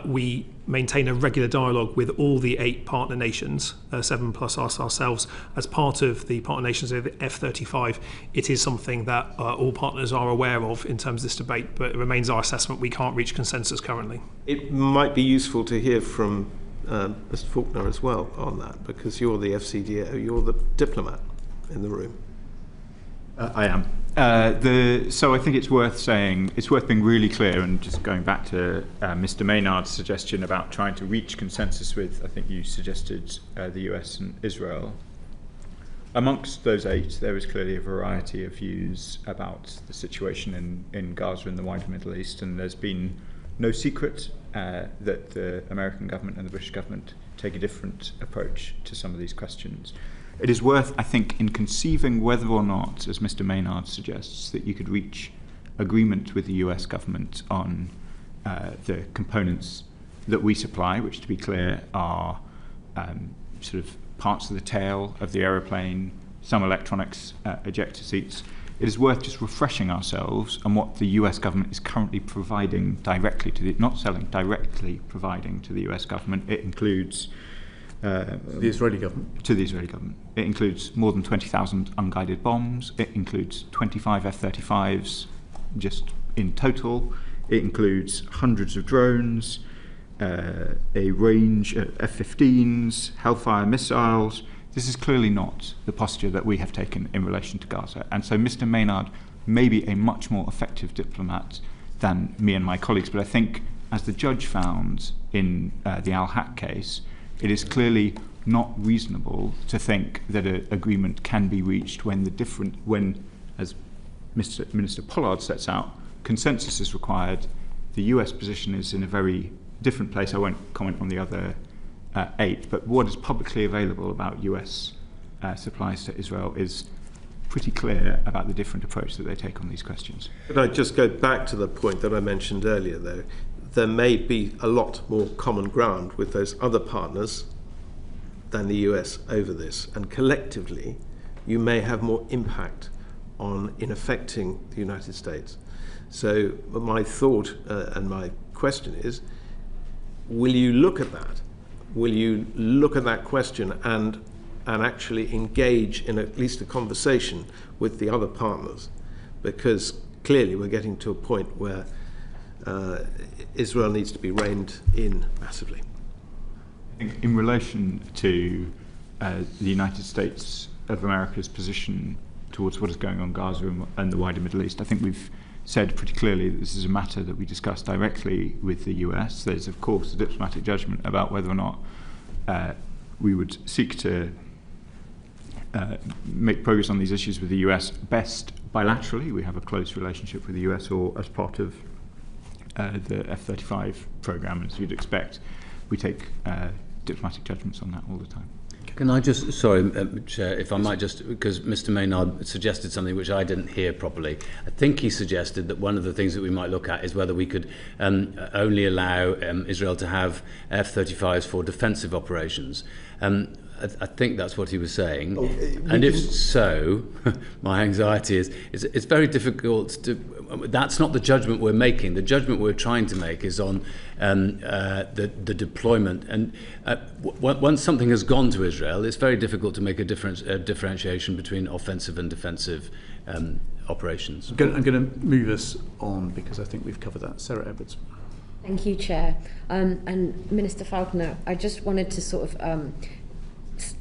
We maintain a regular dialogue with all the 8 partner nations, 7 plus us ourselves, as part of the partner nations of the F-35. It is something that all partners are aware of in terms of this debate, but it remains our assessment we can't reach consensus currently. It might be useful to hear from Mr. Faulkner as well on that, because you're the FCDO, you're the diplomat in the room. I am. So I think it's worth being really clear, and just going back to Mr. Maynard's suggestion about trying to reach consensus with, I think you suggested the US and Israel. Amongst those 8, there is clearly a variety of views about the situation in Gaza and the wider Middle East, and there's been no secret that the American government and the British government take a different approach to some of these questions. It is worth, I think, in conceiving whether or not, as Mr. Maynard suggests, that you could reach agreement with the US government on the components that we supply, which, to be clear, are sort of parts of the tail of the aeroplane, some electronics, ejector seats. It is worth just refreshing ourselves on what the US government is currently providing directly to not selling, directly providing to the US government. It includes the Israeli government. To the Israeli government. It includes more than 20,000 unguided bombs. It includes 25 F-35s just in total. It includes hundreds of drones, a range of F-15s, Hellfire missiles. This is clearly not the posture that we have taken in relation to Gaza. And so Mr. Maynard may be a much more effective diplomat than me and my colleagues. But I think, as the judge found in the Al-Haq case, it is clearly not reasonable to think that an agreement can be reached when, as Minister Pollard sets out, consensus is required. The US position is in a very different place. I won't comment on the other 8, but what is publicly available about US supplies to Israel is pretty clear about the different approach that they take on these questions. Could I just go back to the point that I mentioned earlier, though? There may be a lot more common ground with those other partners than the US over this, and collectively you may have more impact in affecting the United States. So my thought and my question is, will you look at that? Will you look at that question and actually engage in at least a conversation with the other partners? Because clearly we're getting to a point where Israel needs to be reined in massively. In relation to the United States of America's position towards what is going on in Gaza and the wider Middle East, I think we've said pretty clearly that this is a matter that we discuss directly with the US. There's, of course, a diplomatic judgment about whether or not we would seek to make progress on these issues with the US best bilaterally. We have a close relationship with the US, or as part of the F-35 program, as you'd expect. We take diplomatic judgments on that all the time. Can I just, sorry, Chair, if I might just, because Mr. Maynard suggested something which I didn't hear properly. I think he suggested that one of the things that we might look at is whether we could only allow Israel to have F-35s for defensive operations. I think that's what he was saying. And if so, my anxiety is it's very difficult to... That's not the judgment we're making. The judgment we're trying to make is on the deployment. And once something has gone to Israel, it's very difficult to make a differentiation between offensive and defensive operations. I'm going to move us on because I think we've covered that. Sarah Edwards. Thank you, Chair. And Minister Faulkner, I just wanted to sort of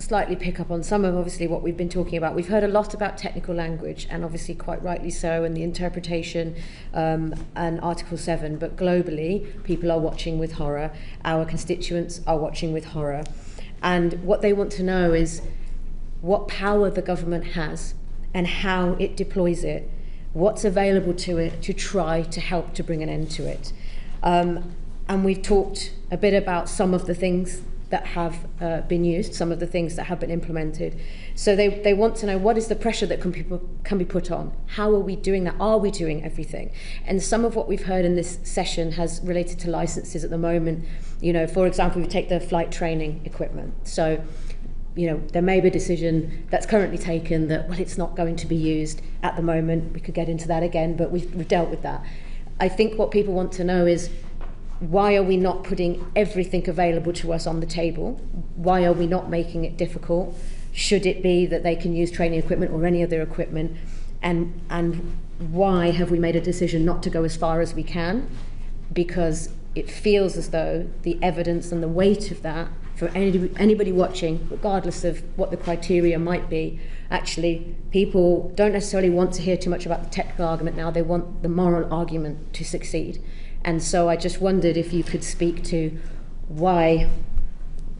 slightly pick up on some of obviously what we've been talking about. We've heard a lot about technical language, and obviously quite rightly so, and the interpretation and Article 7, but globally people are watching with horror. Our constituents are watching with horror, and what they want to know is what power the government has and how it deploys it, what's available to it to try to help to bring an end to it. And we've talked a bit about some of the things that have been used, some of the things that have been implemented. So they want to know what is the pressure that can be put on? How are we doing that? Are we doing everything? And some of what we've heard in this session has related to licenses at the moment. You know, for example, we take the flight training equipment. So there may be a decision that's currently taken that, well, it's not going to be used at the moment. We could get into that again, but we've dealt with that. I think what people want to know is, why are we not putting everything available to us on the table? Why are we not making it difficult? Should it be that they can use training equipment or any other equipment? And why have we made a decision not to go as far as we can? Because it feels as though the evidence and the weight of that, for anybody watching, regardless of what the criteria might be, actually people don't necessarily want to hear too much about the technical argument now. They want the moral argument to succeed. And so I just wondered if you could speak to why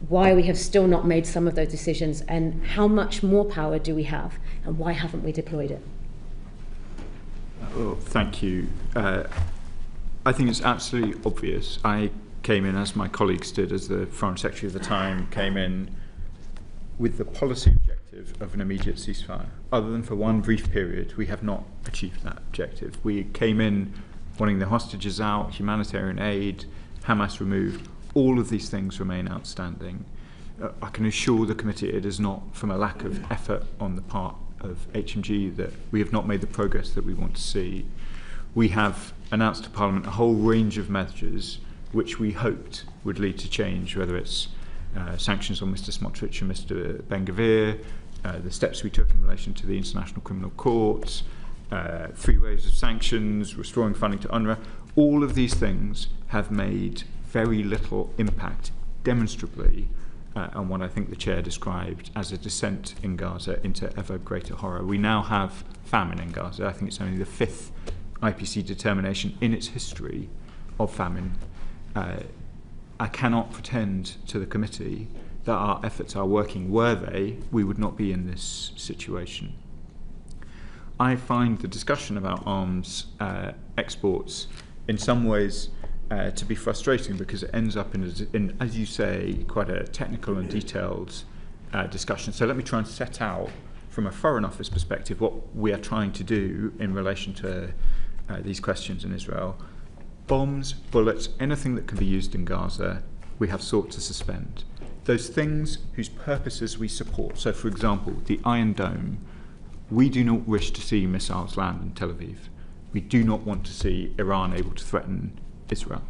we have still not made some of those decisions, and how much more power do we have, and why haven't we deployed it? Well, thank you. I think it's absolutely obvious. I came in, as my colleagues did, as the Foreign Secretary at the time, came in with the policy objective of an immediate ceasefire. Other than for one brief period, we have not achieved that objective. We came in wanting the hostages out, humanitarian aid, Hamas removed. All of these things remain outstanding. I can assure the committee it is not from a lack of effort on the part of HMG that we have not made the progress that we want to see. We have announced to Parliament a whole range of measures which we hoped would lead to change, whether it's sanctions on Mr. Smotrich and Mr. Ben-Gvir, the steps we took in relation to the International Criminal Court, 3 waves of sanctions, restoring funding to UNRWA. All of these things have made very little impact, demonstrably, on what I think the Chair described as a descent in Gaza into ever greater horror. We now have famine in Gaza. I think it's only the 5th IPC determination in its history of famine. I cannot pretend to the committee that our efforts are working. Were they, we would not be in this situation. I find the discussion about arms exports in some ways to be frustrating, because it ends up in, as you say, quite a technical and detailed discussion. So let me try and set out from a Foreign Office perspective what we are trying to do in relation to these questions in Israel. Bombs, bullets, anything that can be used in Gaza, we have sought to suspend. Those things whose purposes we support, so for example, the Iron Dome, we do not wish to see missiles land in Tel Aviv. We do not want to see Iran able to threaten Israel.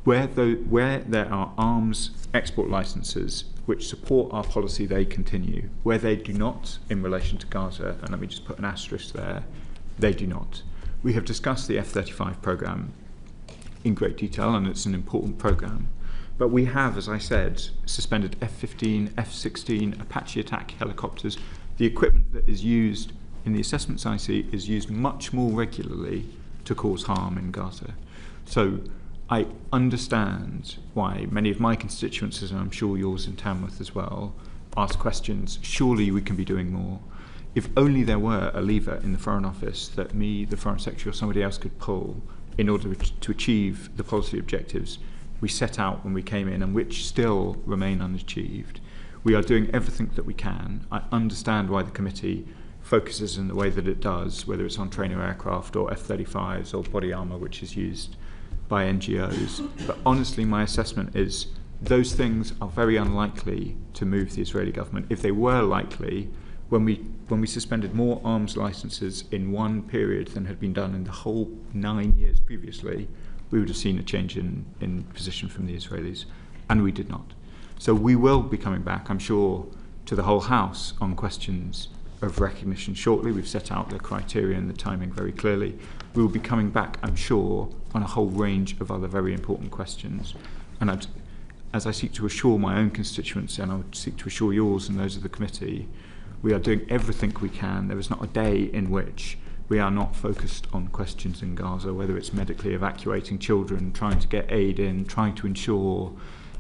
Where there are arms export licenses which support our policy, they continue. Where they do not, in relation to Gaza, and let me just put an asterisk there, they do not. We have discussed the F-35 programme in great detail, and it's an important programme. But we have, as I said, suspended F-15, F-16, Apache attack helicopters. The equipment that is used in the assessments I see is used much more regularly to cause harm in Gaza. So I understand why many of my constituents, and I'm sure yours in Tamworth as well, ask questions. Surely we can be doing more. If only there were a lever in the Foreign Office that me, the Foreign Secretary, or somebody else could pull in order to achieve the policy objectives we set out when we came in, and which still remain unachieved. We are doing everything that we can. I understand why the committee focuses in the way that it does, whether it's on trainer aircraft or F-35s or body armour which is used by NGOs. But honestly, my assessment is those things are very unlikely to move the Israeli government. If they were likely, when we suspended more arms licenses in one period than had been done in the whole 9 years previously, we would have seen a change in position from the Israelis, and we did not. So we will be coming back, I'm sure, to the whole House on questions of recognition shortly. We've set out the criteria and the timing very clearly. We will be coming back, I'm sure, on a whole range of other very important questions. And as I seek to assure my own constituents, and I would seek to assure yours and those of the committee, we are doing everything we can. There is not a day in which we are not focused on questions in Gaza, whether it's medically evacuating children, trying to get aid in, trying to ensure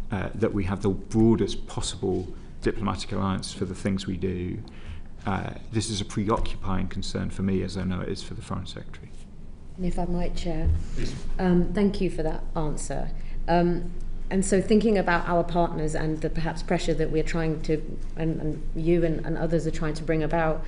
that we have the broadest possible diplomatic alliance for the things we do. This is a preoccupying concern for me, as I know it is for the Foreign Secretary. And if I might, Chair, thank you for that answer. And so thinking about our partners and the perhaps pressure that we're trying to, and you and others are trying to bring about,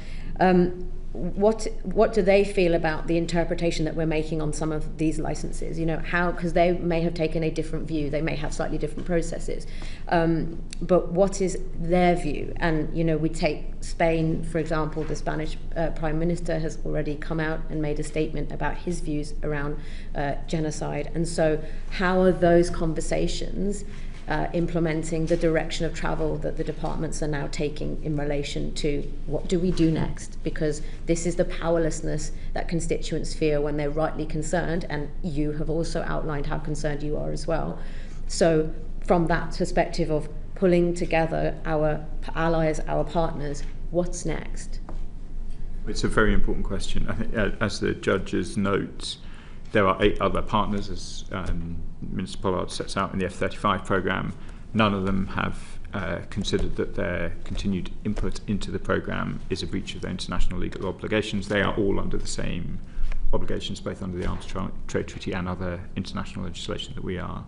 what do they feel about the interpretation that we're making on some of these licenses? You know, how, because they may have taken a different view, they may have slightly different processes, but what is their view? And, you know, we take Spain, for example, the Spanish Prime Minister has already come out and made a statement about his views around genocide. And so how are those conversations implementing the direction of travel that the departments are now taking in relation to what do we do next? Because this is the powerlessness that constituents feel when they're rightly concerned, and you have also outlined how concerned you are as well. So from that perspective of pulling together our allies, our partners, what's next? It's a very important question. I think, as the judges note, there are 8 other partners, as Minister Pollard sets out in the F-35 programme. None of them have considered that their continued input into the programme is a breach of their international legal obligations. They are all under the same obligations, both under the Arms Trade Treaty and other international legislation that we are.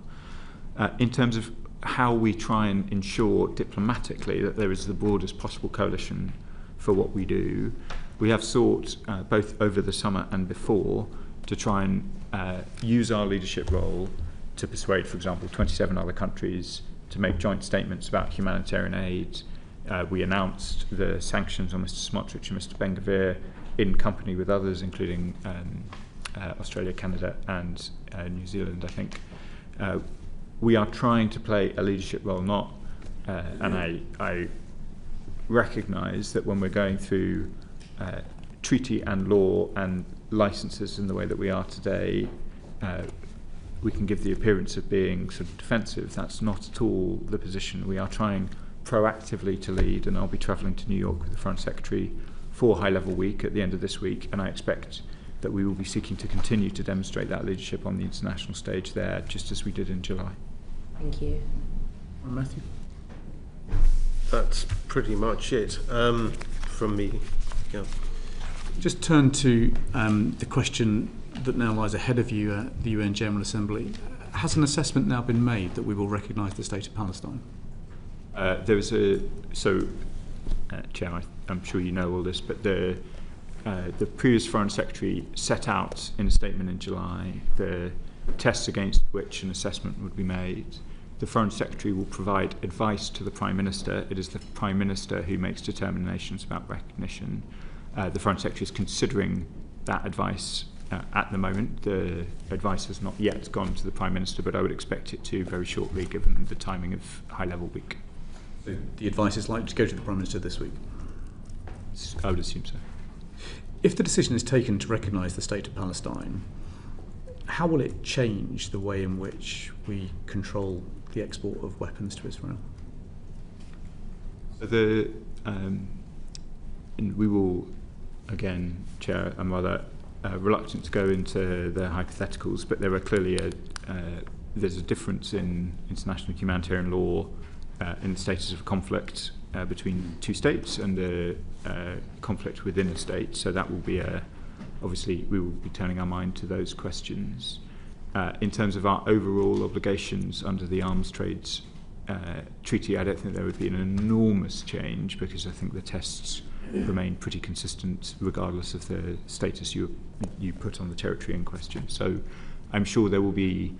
In terms of how we try and ensure diplomatically that there is the broadest possible coalition for what we do, we have sought, both over the summer and before, to try and use our leadership role to persuade, for example, 27 other countries to make joint statements about humanitarian aid. We announced the sanctions on Mr. Smotrich and Mr. Ben-Gvir in company with others, including Australia, Canada and New Zealand, I think. We are trying to play a leadership role, not, and I recognise that when we're going through treaty and law and licenses in the way that we are today, we can give the appearance of being sort of defensive. That's not at all the position. We are trying proactively to lead, and I'll be travelling to New York with the Foreign Secretary for High Level Week at the end of this week, and I expect that we will be seeking to continue to demonstrate that leadership on the international stage there, just as we did in July. Thank you. Matthew? That's pretty much it from me. Yeah. Just turn to the question that now lies ahead of you at the UN General Assembly. Has an assessment now been made that we will recognise the state of Palestine? There was a, Chair, I'm sure you know all this, but the previous Foreign Secretary set out in a statement in July the tests against which an assessment would be made. The Foreign Secretary will provide advice to the Prime Minister. It is the Prime Minister who makes determinations about recognition. The Foreign Secretary is considering that advice at the moment. The advice has not yet gone to the Prime Minister, but I would expect it to very shortly, given the timing of High Level Week. So the advice is likely to go to the Prime Minister this week? I would assume so. If the decision is taken to recognise the state of Palestine, how will it change the way in which we control the export of weapons to Israel? And we will, again, Chair, I'm rather reluctant to go into the hypotheticals, but there are clearly there's a difference in international humanitarian law in the status of conflict between two states and the conflict within a state. So that will be obviously we will be turning our mind to those questions. In terms of our overall obligations under the Arms Trade Treaty, I don't think there would be an enormous change, because I think the tests remain pretty consistent regardless of the status you put on the territory in question. So I'm sure there will be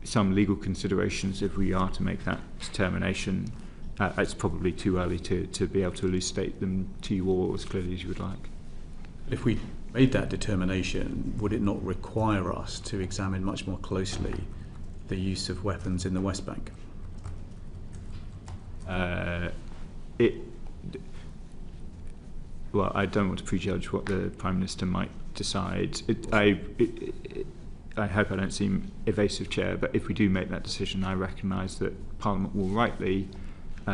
some legal considerations if we are to make that determination. It's probably too early to be able to elucidate them to you all as clearly as you would like. If we made that determination, would it not require us to examine much more closely the use of weapons in the West Bank? Well, I don't want to prejudge what the Prime Minister might decide. I hope I don't seem evasive, Chair, but if we do make that decision, I recognise that Parliament will rightly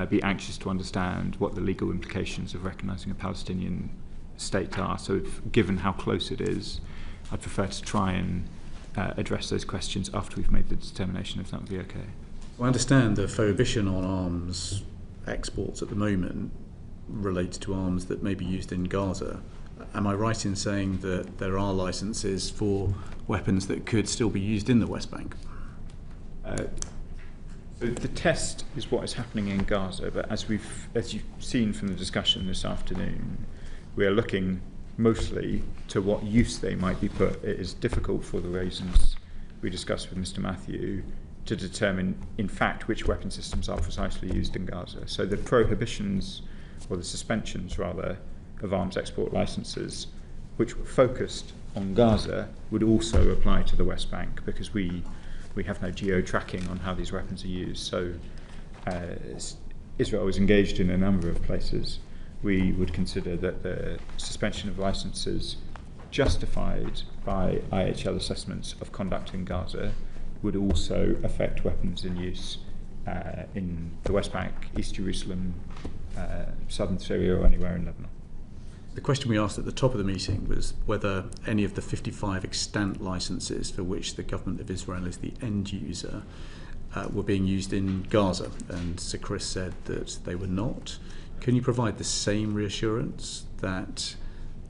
be anxious to understand what the legal implications of recognising a Palestinian state are. So given how close it is, I'd prefer to try and address those questions after we've made the determination, if that would be okay. I understand the prohibition on arms exports at the moment relates to arms that may be used in Gaza. Am I right in saying that there are licences for weapons that could still be used in the West Bank? The test is what is happening in Gaza, but as you've seen from the discussion this afternoon, we are looking mostly to what use they might be put. It is difficult for the reasons we discussed with Mr. Matthew to determine, in fact, which weapon systems are precisely used in Gaza. So the prohibitions, or the suspensions rather, of arms export licences, which were focused on Gaza, would also apply to the West Bank, because we have no geo-tracking on how these weapons are used. So Israel is engaged in a number of places. We would consider that the suspension of licences justified by IHL assessments of conduct in Gaza would also affect weapons in use in the West Bank, East Jerusalem, southern Syria, or anywhere in Lebanon. The question we asked at the top of the meeting was whether any of the 55 extant licences for which the government of Israel is the end user were being used in Gaza, and Sir Chris said that they were not. Can you provide the same reassurance that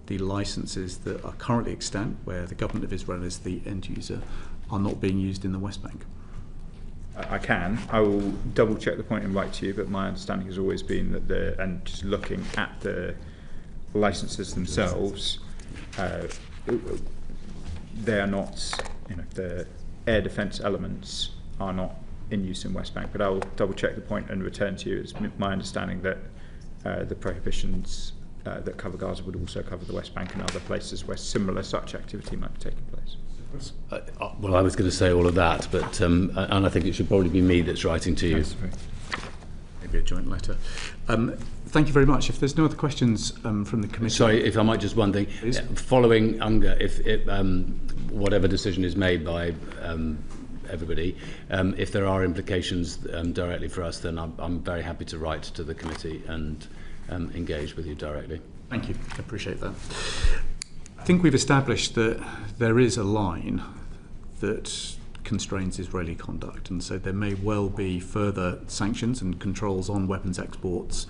the licences that are currently extant, where the government of Israel is the end user, are not being used in the West Bank? I can. I will double check the point and write to you, but my understanding has always been that and just looking at the licences themselves, they are not, the air defence elements are not in use in West Bank. But I will double check the point and return to you. It's my understanding that the prohibitions that cover Gaza would also cover the West Bank and other places where similar such activity might be taking place. Well, I was going to say all of that, but and I think it should probably be me that's writing to you. Yes, maybe a joint letter. Thank you very much. If there's no other questions from the committee... Sorry, if I might just one thing. Please. Following UNGA, if whatever decision is made by everybody, if there are implications directly for us, then I'm very happy to write to the committee and engage with you directly. Thank you. I appreciate that. I think we've established that there is a line that constrains Israeli conduct, and so there may well be further sanctions and controls on weapons exports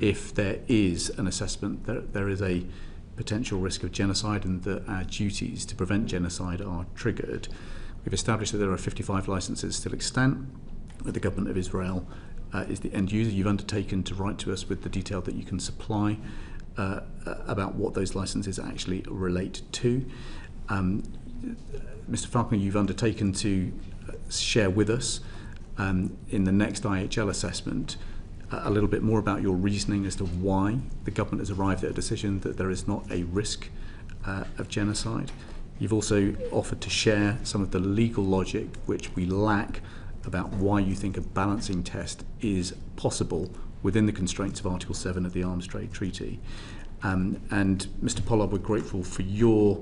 if there is an assessment that there is a potential risk of genocide and that our duties to prevent genocide are triggered. We've established that there are 55 licences still extant, that the government of Israel is the end user. You've undertaken to write to us with the detail that you can supply about what those licences actually relate to. Mr. Falconer, you've undertaken to share with us in the next IHL assessment a little bit more about your reasoning as to why the government has arrived at a decision that there is not a risk of genocide. You've also offered to share some of the legal logic which we lack about why you think a balancing test is possible within the constraints of Article 7 of the Arms Trade Treaty. And Mr. Pollard, we're grateful for your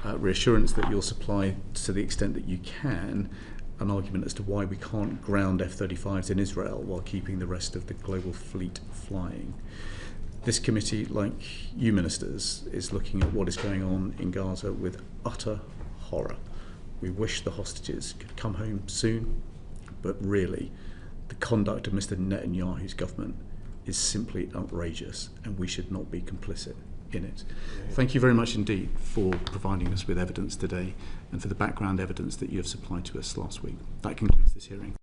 reassurance that you'll supply, to the extent that you can, an argument as to why we can't ground F-35s in Israel while keeping the rest of the global fleet flying. This committee, like you ministers, is looking at what is going on in Gaza with utter horror. We wish the hostages could come home soon, but really, the conduct of Mr. Netanyahu's government is simply outrageous, and we should not be complicit in it. Thank you very much indeed for providing us with evidence today and for the background evidence that you have supplied to us last week. That concludes this hearing.